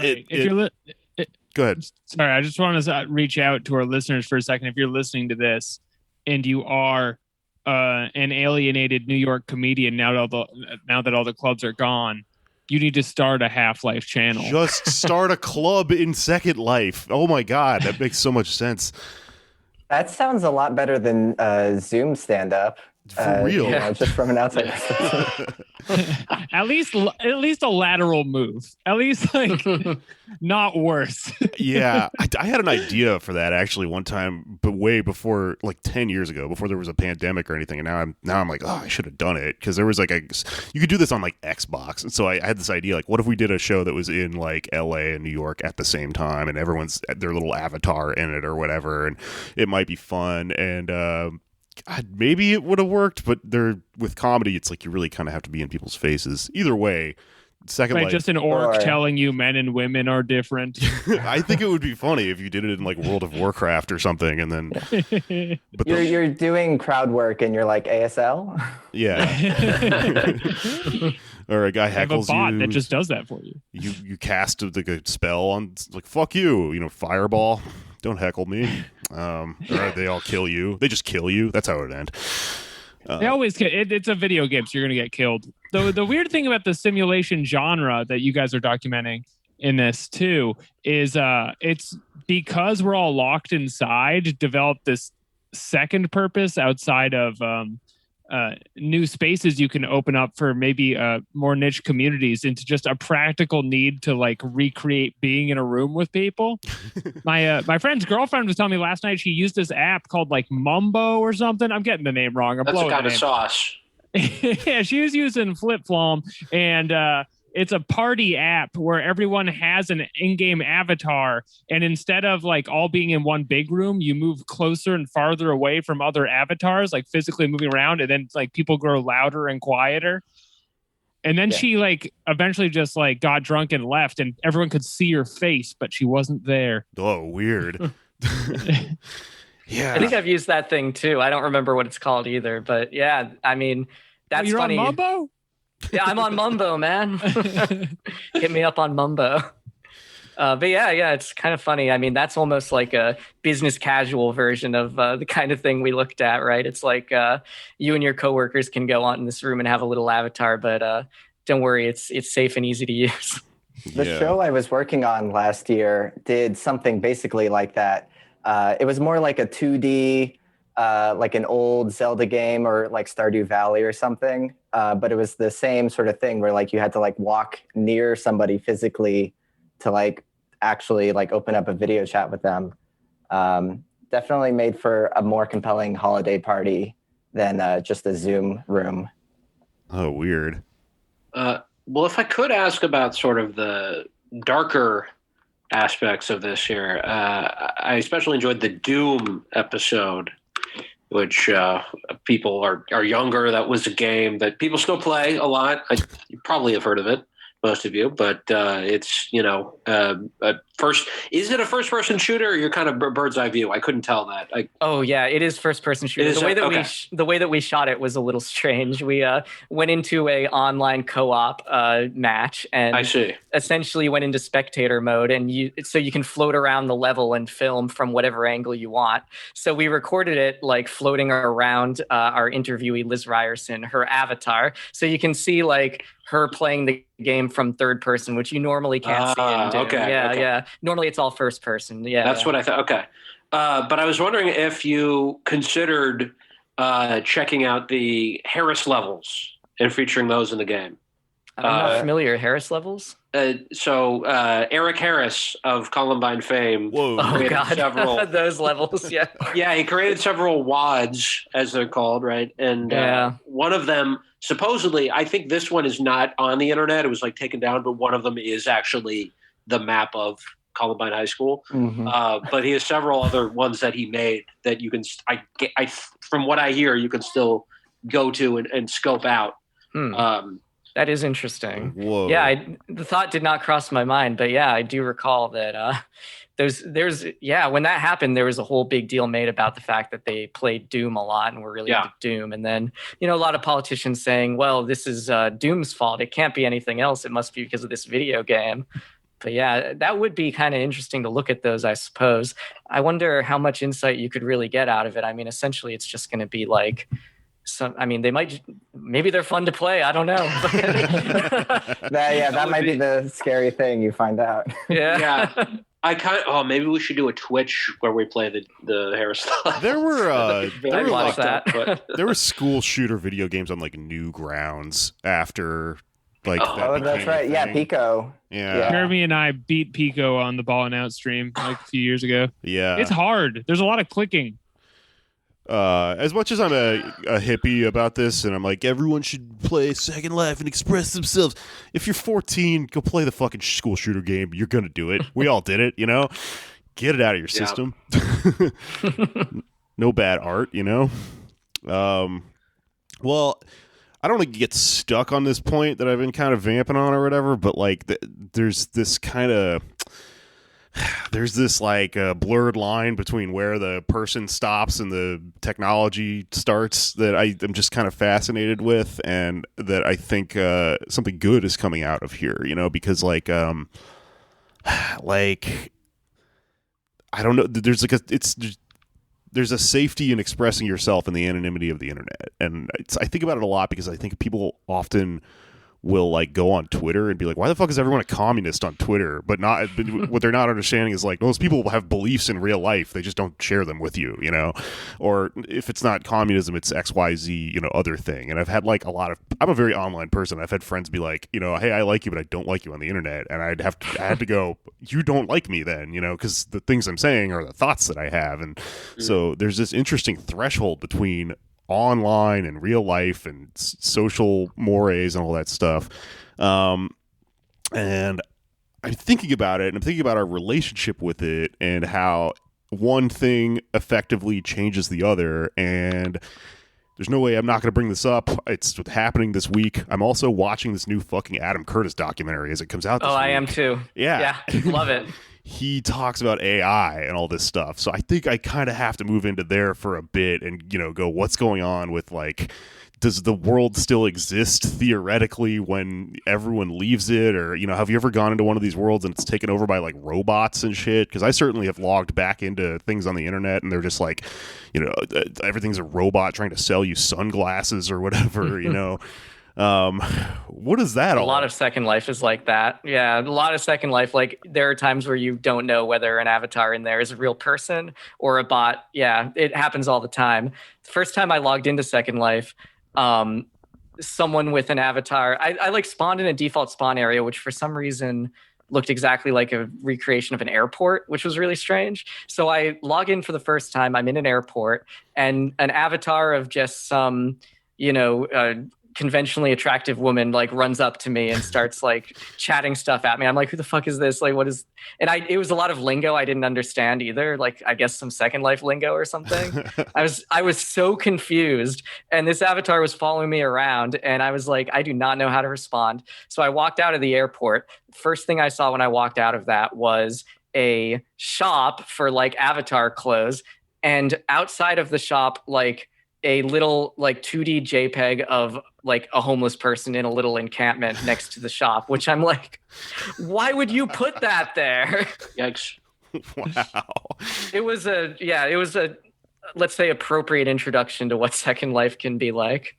go ahead. Sorry, I just want to reach out to our listeners for a second. If you're listening to this and you are an alienated New York comedian now that all the clubs are gone. You need to start a Half-Life channel. Just start a club in Second Life. Oh my God, that makes so much sense. That sounds a lot better than Zoom stand-up. For real. Just from an outside perspective. At least a lateral move. At least like not worse. Yeah, I had an idea for that actually one time, but way before, like 10 years ago, before there was a pandemic or anything. And now I'm like, oh, I should have done it, because there was like you could do this on like Xbox. And so I had this idea, like, what if we did a show that was in like LA and New York at the same time, and everyone's their little avatar in it or whatever, and it might be fun. And God, maybe it would have worked, but with comedy, it's like you really kind of have to be in people's faces. Either way, Second Life. Just an orc telling you men and women are different. I think it would be funny if you did it in like World of Warcraft or something, and then. But you're doing crowd work and you're like ASL. Yeah. Or a guy heckles you. Have a bot that just does that for you. You cast like a spell on, like, fuck you, fireball. Don't heckle me. Or they all kill you. They just kill you. That's how it would end. They always kill. It's a video game, so you're going to get killed. The weird thing about the simulation genre that you guys are documenting in this too is it's because we're all locked inside, developed this second purpose outside of new spaces you can open up for maybe more niche communities into just a practical need to like recreate being in a room with people. My friend's girlfriend was telling me last night she used this app called like Mumbo or something. I'm getting the name wrong. That's a kind of sauce. Yeah, she was using FlipFlom, and it's a party app where everyone has an in-game avatar, and instead of like all being in one big room, you move closer and farther away from other avatars, like physically moving around, and then like people grow louder and quieter. And then she like eventually just like got drunk and left, and everyone could see her face, but she wasn't there. Oh, weird. Yeah. I think I've used that thing too. I don't remember what it's called either, but yeah, I mean, that's you're funny. On Mumbo? Yeah, I'm on Mumbo, man. Hit me up on Mumbo. But yeah, it's kind of funny. I mean, that's almost like a business casual version of the kind of thing we looked at, right? It's like you and your coworkers can go on in this room and have a little avatar, but don't worry, it's safe and easy to use. The show I was working on last year did something basically like that. It was more like a 2D, like an old Zelda game or like Stardew Valley or something. But it was the same sort of thing where like you had to like walk near somebody physically to like actually like open up a video chat with them. Definitely made for a more compelling holiday party than just a Zoom room. Oh, weird. Well, if I could ask about sort of the darker aspects of this here, I especially enjoyed the Doom episode, which people are younger. That was a game that people still play a lot. You probably have heard of it, most of you, but it's, is it a first person shooter, or you're kind of bird's eye view? I couldn't tell that. Oh yeah, it is first person shooter. The way that we shot it was a little strange. We went into a online co-op match, and I see. Essentially went into spectator mode, and you can float around the level and film from whatever angle you want. So we recorded it like floating around our interviewee Liz Ryerson, her avatar, so you can see like her playing the game from third person, which you normally can't see in Doom. Okay. Yeah. Normally it's all first person. Yeah. That's what I thought. Okay. But I was wondering if you considered checking out the Harris levels and featuring those in the game. I'm not familiar. Harris levels? So Eric Harris of Columbine fame. Whoa. Oh, God. Those levels, yeah. Yeah, he created several WADs, as they're called, right? And one of them, supposedly, I think this one is not on the internet. It was like taken down, but one of them is actually the map of Columbine High School. Mm-hmm. But he has several other ones that he made that you can, from what I hear, you can still go to and scope out. That is interesting. Whoa. Yeah, the thought did not cross my mind, but yeah, I do recall that when that happened, there was a whole big deal made about the fact that they played Doom a lot and were really into Doom. And then, a lot of politicians saying, well, this is Doom's fault. It can't be anything else. It must be because of this video game. But yeah, that would be kind of interesting to look at those, I suppose. I wonder how much insight you could really get out of it. I mean, essentially, it's just going to be like maybe they're fun to play. I don't know. That might be the scary thing you find out. Yeah. Maybe we should do a Twitch where we play the hairstyle. There were I'd watch that. there were school shooter video games on like Newgrounds after like Oh, that's right. Yeah, Pico. Yeah. Jeremy and I beat Pico on the Ball and Out stream like a few years ago. Yeah. It's hard. There's a lot of clicking. As much as I'm a hippie about this, and I'm like, everyone should play Second Life and express themselves. If you're 14, go play the fucking school shooter game. You're gonna do it. We all did it, you know. Get it out of your system. No bad art, you know. Well, I don't want to get stuck on this point that I've been kind of vamping on or whatever, but like, there's this blurred line between where the person stops and the technology starts that I'm just kind of fascinated with, and that I think something good is coming out of here, you know, because like I don't know, there's a safety in expressing yourself in the anonymity of the internet, and I think about it a lot because I think people often will like go on Twitter and be like, why the fuck is everyone a communist on Twitter? But what they're not understanding is like, those people have beliefs in real life. They just don't share them with you, you know? Or if it's not communism, it's XYZ, you know, other thing. And I've had like I'm a very online person. I've had friends be like, you know, hey, I like you, but I don't like you on the internet. And I had to go, you don't like me then, you know, because the things I'm saying are the thoughts that I have. And so there's this interesting threshold between online and real life and social mores and all that stuff, and I'm thinking about it, and I'm thinking about our relationship with it and how one thing effectively changes the other. And there's no way I'm not going to bring this up. It's happening this week. I'm also watching this new fucking Adam Curtis documentary as it comes out this week. I am too. Yeah, love it. He talks about AI and all this stuff. So I think I kind of have to move into there for a bit and, you know, go, what's going on with like, does the world still exist theoretically when everyone leaves it? Or, you know, have you ever gone into one of these worlds and it's taken over by like robots and shit? Because I certainly have logged back into things on the internet and they're just like, you know, everything's a robot trying to sell you sunglasses or whatever, you know. What is that? A lot of Second Life is like that. Yeah, a lot of Second Life. Like there are times where you don't know whether an avatar in there is a real person or a bot. Yeah, it happens all the time. The first time I logged into Second Life, someone with an avatar, I like spawned in a default spawn area, which for some reason looked exactly like a recreation of an airport, which was really strange. So I log in for the first time. I'm in an airport, and an avatar of just some, you know, conventionally attractive woman like runs up to me and starts like chatting stuff at me. I'm like, who the fuck is this? Like, what is? And it was a lot of lingo I didn't understand either. Like, I guess some Second Life lingo or something. I was so confused. And this avatar was following me around, and I was like, I do not know how to respond. So I walked out of the airport. First thing I saw when I walked out of that was a shop for like avatar clothes, and outside of the shop, like a little like 2D JPEG of like a homeless person in a little encampment next to the shop, which I'm like, why would you put that there? Yikes. Wow. It was a, let's say, appropriate introduction to what Second Life can be like.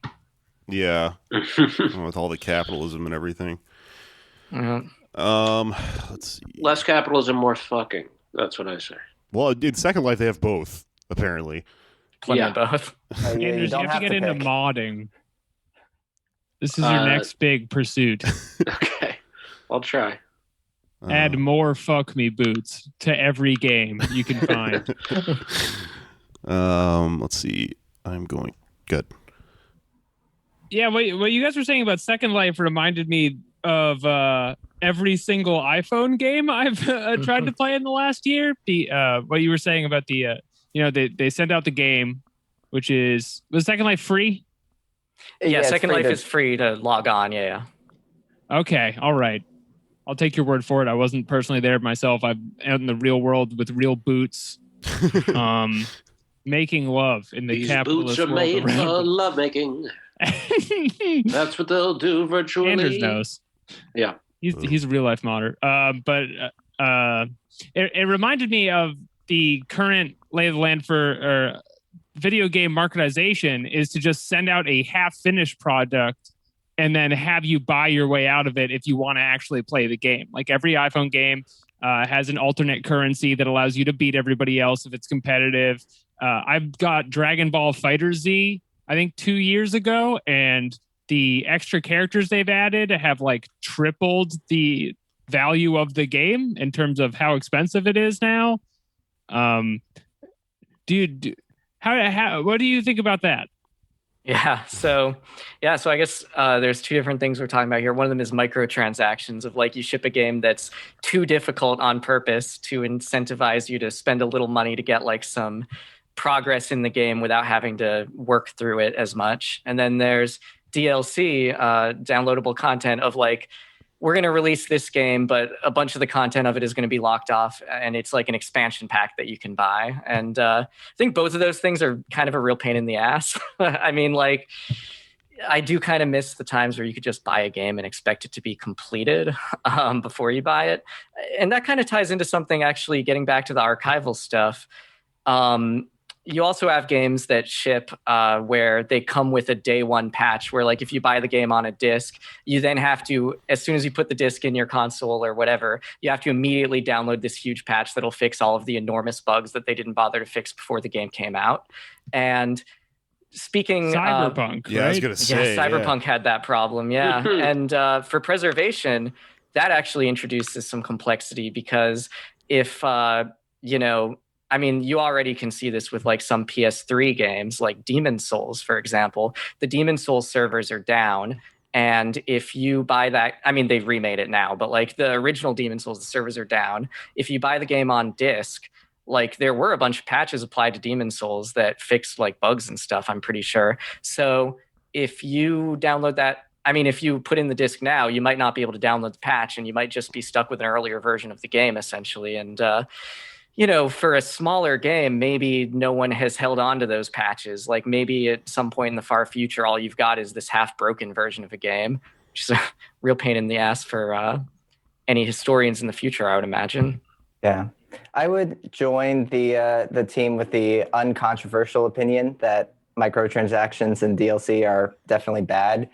Yeah. With all the capitalism and everything. Let's see. Less capitalism, more fucking. That's what I say. Well, in Second Life, they have both, apparently. Plenty of both. Andrews, you have to get into modding. This is your next big pursuit. Okay. I'll try. Add more fuck me boots to every game you can find. Let's see. I'm going good. Yeah, what you guys were saying about Second Life reminded me of every single iPhone game I've tried to play in the last year. What you were saying about the you know, they sent out the game, which was Second Life free? Yeah, Second Life is free to log on. Yeah. Okay, all right. I'll take your word for it. I wasn't personally there myself. I'm out in the real world with real boots, making love in the These capitalist boots are world made around. for lovemaking. That's what they'll do virtually. Andrews knows. Yeah. He's a real life modder. But it reminded me of the current lay of the land for video game marketization is to just send out a half-finished product and then have you buy your way out of it if you want to actually play the game. Like every iPhone game has an alternate currency that allows you to beat everybody else if it's competitive. I've got Dragon Ball FighterZ, I think 2 years ago, and the extra characters they've added have like tripled the value of the game in terms of how expensive it is now. Dude, how what do you think about that? So I guess there's two different things we're talking about here. One of them is microtransactions, of like you ship a game that's too difficult on purpose to incentivize you to spend a little money to get like some progress in the game without having to work through it as much. And then there's DLC, downloadable content of like, we're going to release this game, but a bunch of the content of it is going to be locked off, and it's like an expansion pack that you can buy. And I think both of those things are kind of a real pain in the ass. I mean, like, I do kind of miss the times where you could just buy a game and expect it to be completed before you buy it. And that kind of ties into something, actually, getting back to the archival stuff. You also have games that ship where they come with a day one patch, where like if you buy the game on a disc, you then have to, as soon as you put the disc in your console or whatever, you have to immediately download this huge patch that'll fix all of the enormous bugs that they didn't bother to fix before the game came out. And speaking Cyberpunk, yeah, right? I was gonna say, Cyberpunk had that problem, And for preservation, that actually introduces some complexity, because if I mean, you already can see this with like some PS3 games, like Demon's Souls, for example. The Demon's Souls servers are down. And if you buy that, I mean, they've remade it now, but like the original Demon's Souls, the servers are down. If you buy the game on disc, like there were a bunch of patches applied to Demon's Souls that fixed like bugs and stuff, I'm pretty sure. So if you download that, I mean, if you put in the disc now, you might not be able to download the patch, and you might just be stuck with an earlier version of the game, essentially. And, for a smaller game, maybe no one has held on to those patches. Like maybe at some point in the far future, all you've got is this half-broken version of a game, which is a real pain in the ass for any historians in the future, I would imagine. Yeah, I would join the team with the uncontroversial opinion that microtransactions and DLC are definitely bad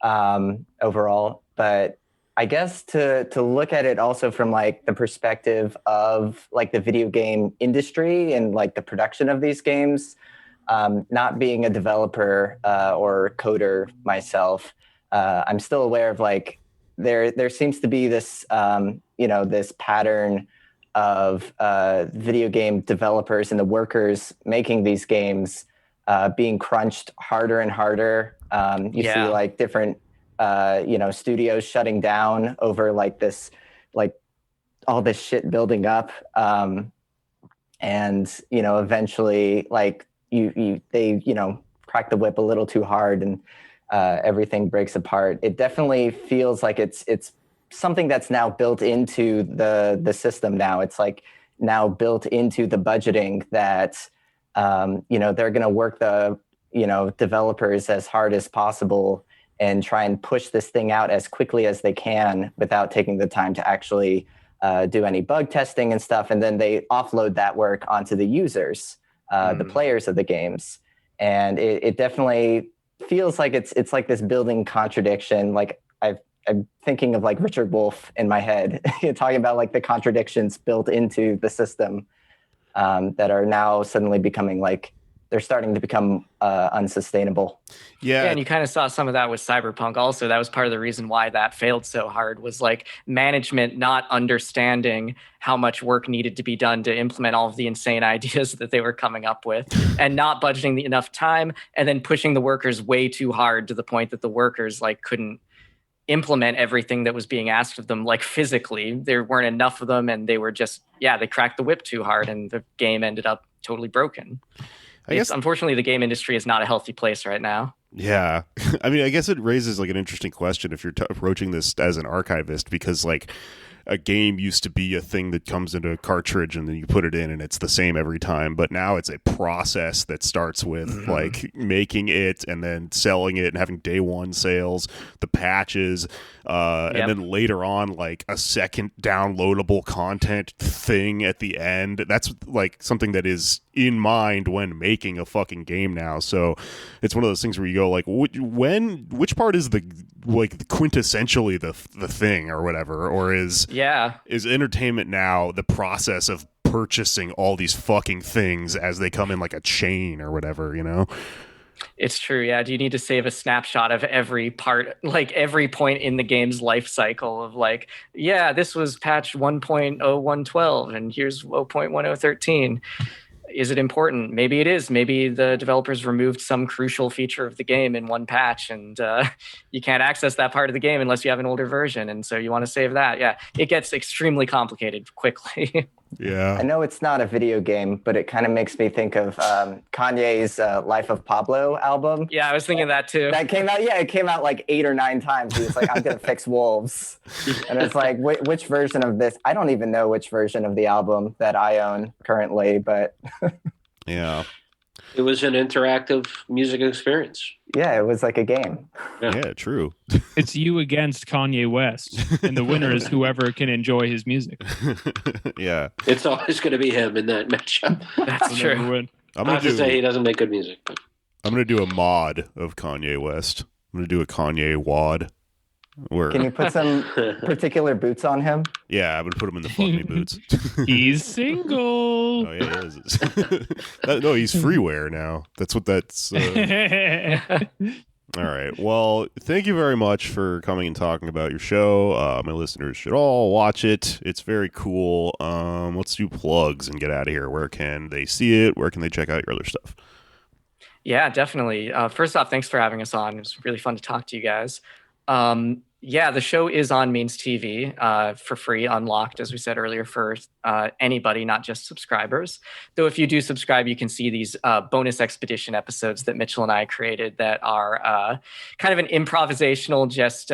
overall, but I guess to look at it also from like the perspective of like the video game industry and like the production of these games, not being a developer or coder myself, I'm still aware of like there seems to be this this pattern of video game developers and the workers making these games being crunched harder and harder. You see like different studios shutting down over like this, like all this shit building up. And eventually like they crack the whip a little too hard, and everything breaks apart. It definitely feels like it's something that's now built into the system now. It's like now built into the budgeting that, they're going to work the, developers as hard as possible and try and push this thing out as quickly as they can without taking the time to actually do any bug testing and stuff. And then they offload that work onto the users, the players of the games. And it definitely feels like it's like this building contradiction. Like I'm thinking of like Richard Wolff in my head, talking about like the contradictions built into the system that are now suddenly becoming like, they're starting to become unsustainable. Yeah, and you kind of saw some of that with Cyberpunk also. That was part of the reason why that failed so hard, was like management not understanding how much work needed to be done to implement all of the insane ideas that they were coming up with, and not budgeting enough time, and then pushing the workers way too hard to the point that the workers like couldn't implement everything that was being asked of them, like physically. There weren't enough of them, and they were just, they cracked the whip too hard, and the game ended up totally broken. I guess unfortunately the game industry is not a healthy place right now. Yeah. I mean, I guess it raises like an interesting question if you're approaching this as an archivist, because like a game used to be a thing that comes into a cartridge and then you put it in and it's the same every time. But now it's a process that starts with like making it and then selling it and having day one sales, the patches, and then later on like a second downloadable content thing at the end. That's like something that is in mind when making a fucking game now. So it's one of those things where you go like, which part is the like quintessentially the thing or whatever, or is entertainment now the process of purchasing all these fucking things as they come in like a chain or whatever, you know? It's true. Yeah. Do you need to save a snapshot of every part, like every point in the game's life cycle of like, yeah, this was patch 1.0112 and here's 0.1013. Is it important? Maybe it is. Maybe the developers removed some crucial feature of the game in one patch and you can't access that part of the game unless you have an older version. And so you want to save that. Yeah, it gets extremely complicated quickly. Yeah. I know it's not a video game, but it kind of makes me think of Kanye's Life of Pablo album. Yeah, I was thinking that too. That came out, it came out like 8 or 9 times. He was like, I'm going to fix wolves. And it's like, which version of this? I don't even know which version of the album that I own currently, but... Yeah. It was an interactive music experience. Yeah, it was like a game. Yeah, true. It's you against Kanye West, and the winner is whoever can enjoy his music. Yeah. It's always going to be him in that matchup. That's true. Not to say he doesn't make good music. But. I'm going to do a mod of Kanye West. I'm going to do a Kanye wad. Can you put some particular boots on him? Yeah, I'm going to put him in the fuck me boots. He's single. Oh, yeah, he is. No, he's freeware now. That's what that's... All right. Well, thank you very much for coming and talking about your show. My listeners should all watch it. It's very cool. Let's do plugs and get out of here. Where can they see it? Where can they check out your other stuff? Yeah, definitely. First off, thanks for having us on. It was really fun to talk to you guys. Yeah, the show is on Means TV for free, unlocked, as we said earlier, for anybody, not just subscribers. Though if you do subscribe, you can see these bonus expedition episodes that Mitchell and I created that are kind of an improvisational, just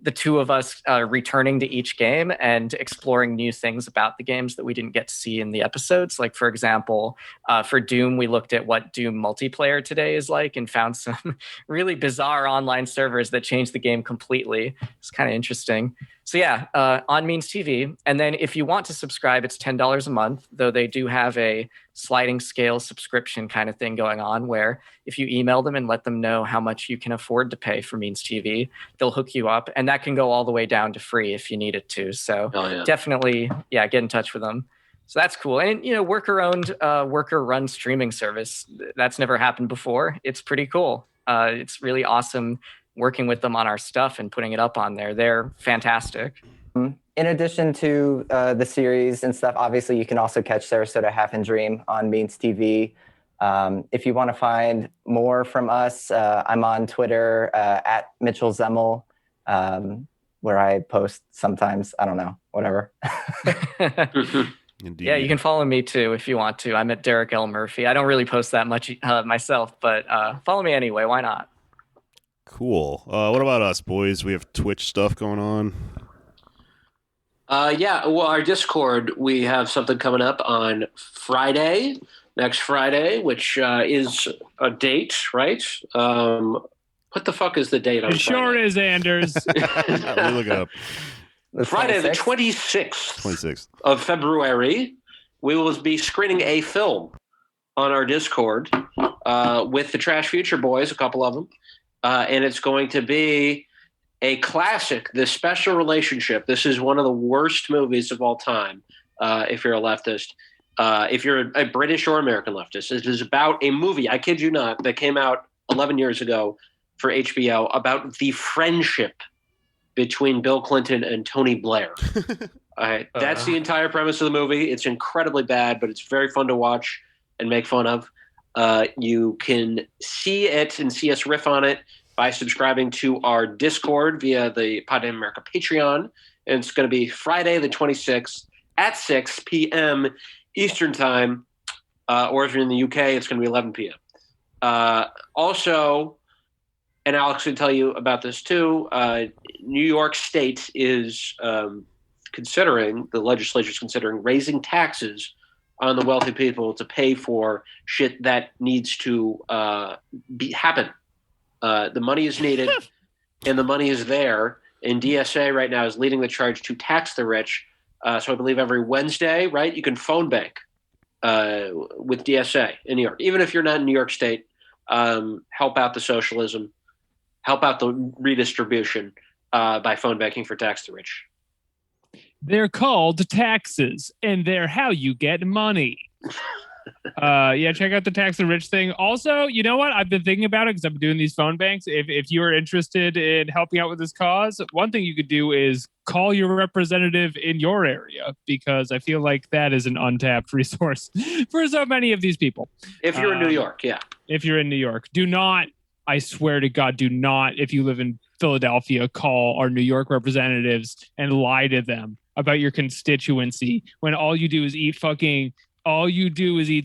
the two of us returning to each game and exploring new things about the games that we didn't get to see in the episodes. Like, for example, for Doom, we looked at what Doom multiplayer today is like and found some really bizarre online servers that changed the game completely. It's kind of interesting. So yeah, on Means TV. And then if you want to subscribe, it's $10 a month, though they do have a sliding scale subscription kind of thing going on where if you email them and let them know how much you can afford to pay for Means TV, they'll hook you up. And that can go all the way down to free if you need it to. So definitely, get in touch with them. So that's cool. And, worker-owned, worker-run streaming service. That's never happened before. It's pretty cool. It's really awesome working with them on our stuff and putting it up on there. They're fantastic. In addition to the series and stuff, obviously you can also catch Sarasota Half and Dream on Means TV. If you want to find more from us, I'm on Twitter at Mitchell Zemmel, where I post sometimes. I don't know, whatever. Indeed. Yeah, you can follow me too if you want to. I'm at Derek L. Murphy. I don't really post that much myself, but follow me anyway. Why not? Cool. What about us, boys? We have Twitch stuff going on. Well, our Discord, we have something coming up on next Friday, which is a date, right? What the fuck is the date on It sure is, Anders. Let me look it up. Friday, the 26th of February, we will be screening a film on our Discord with the Trash Future Boys, a couple of them. And it's going to be a classic, The Special Relationship. This is one of the worst movies of all time, if you're a leftist. If you're a British or American leftist. It is about a movie, I kid you not, that came out 11 years ago for HBO about the friendship between Bill Clinton and Tony Blair. That's the entire premise of the movie. It's incredibly bad, but it's very fun to watch and make fun of. You can see it and see us riff on it by subscribing to our Discord via the Pod America Patreon. And it's going to be Friday the 26th at 6 p.m. Eastern Time. Or if you're in the UK, it's going to be 11 p.m. Also, and Alex can tell you about this too, New York State is the legislature's considering raising taxes on the wealthy people to pay for shit that needs to happen. The money is needed, and the money is there. And DSA right now is leading the charge to tax the rich. So I believe every Wednesday, right, you can phone bank with DSA in New York. Even if you're not in New York State, help out the socialism, help out the redistribution by phone banking for tax the rich. They're called taxes, and they're how you get money. Check out the tax the rich thing. Also, you know what? I've been thinking about it because I've been doing these phone banks. If you are interested in helping out with this cause, one thing you could do is call your representative in your area, because I feel like that is an untapped resource for so many of these people. If you're in New York, yeah. If you're in New York, do not, I swear to God, do not, if you live in Philadelphia, call our New York representatives and lie to them about your constituency when all you do is eat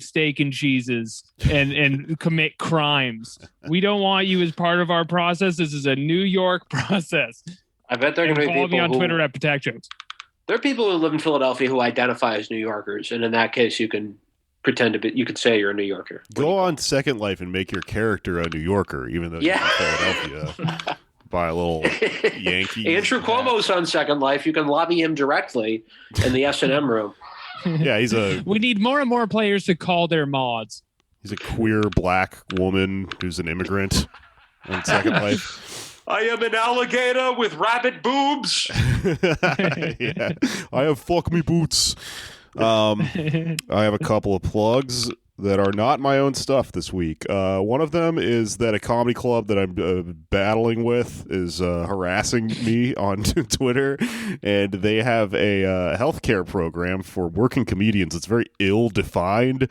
steak and cheeses and commit crimes. We don't want you as part of our process. This is a New York process. I bet they're going to be people follow me on Twitter at Protect Jokes. There are people who live in Philadelphia who identify as New Yorkers, and in that case, you can pretend to be. You could say you're a New Yorker. Go on Second Life and make your character a New Yorker, even though you're from Philadelphia. By a little Yankee. Andrew Cuomo's on Second Life. You can lobby him directly in the S&M room. Yeah, We need more and more players to call their mods. He's a queer black woman who's an immigrant on Second Life. I am an alligator with rabbit boobs. Yeah, I have fuck me boots. I have a couple of plugs that are not my own stuff this week. One of them is that a comedy club that I'm battling with is harassing me on Twitter, and they have a healthcare program for working comedians. It's very ill-defined.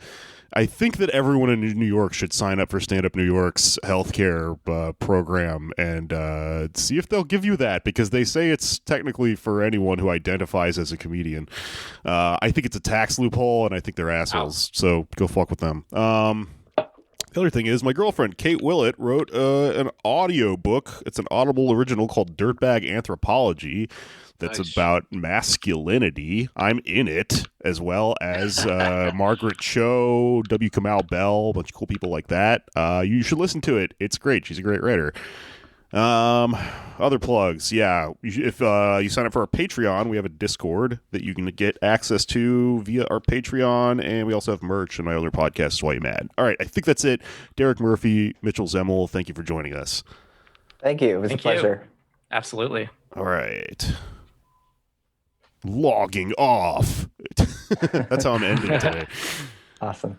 I think that everyone in New York should sign up for Stand Up New York's healthcare program and see if they'll give you that, because they say it's technically for anyone who identifies as a comedian. I think it's a tax loophole, and I think they're assholes. So go fuck with them. The other thing is, my girlfriend, Kate Willett, wrote an audio book. It's an Audible original called Dirtbag Anthropology. That's about masculinity. I'm in it, as well as Margaret Cho, W. Kamau Bell, a bunch of cool people like that. You should listen to it. It's great. She's a great writer. Other plugs. Yeah. If you sign up for our Patreon, we have a Discord that you can get access to via our Patreon, and we also have merch and my other podcasts, Why You Mad. All right. I think that's it. Derek Murphy, Mitchell Zemmel, thank you for joining us. Thank you. It was a pleasure. Absolutely. All right. Logging off. That's how I'm ending today. Awesome.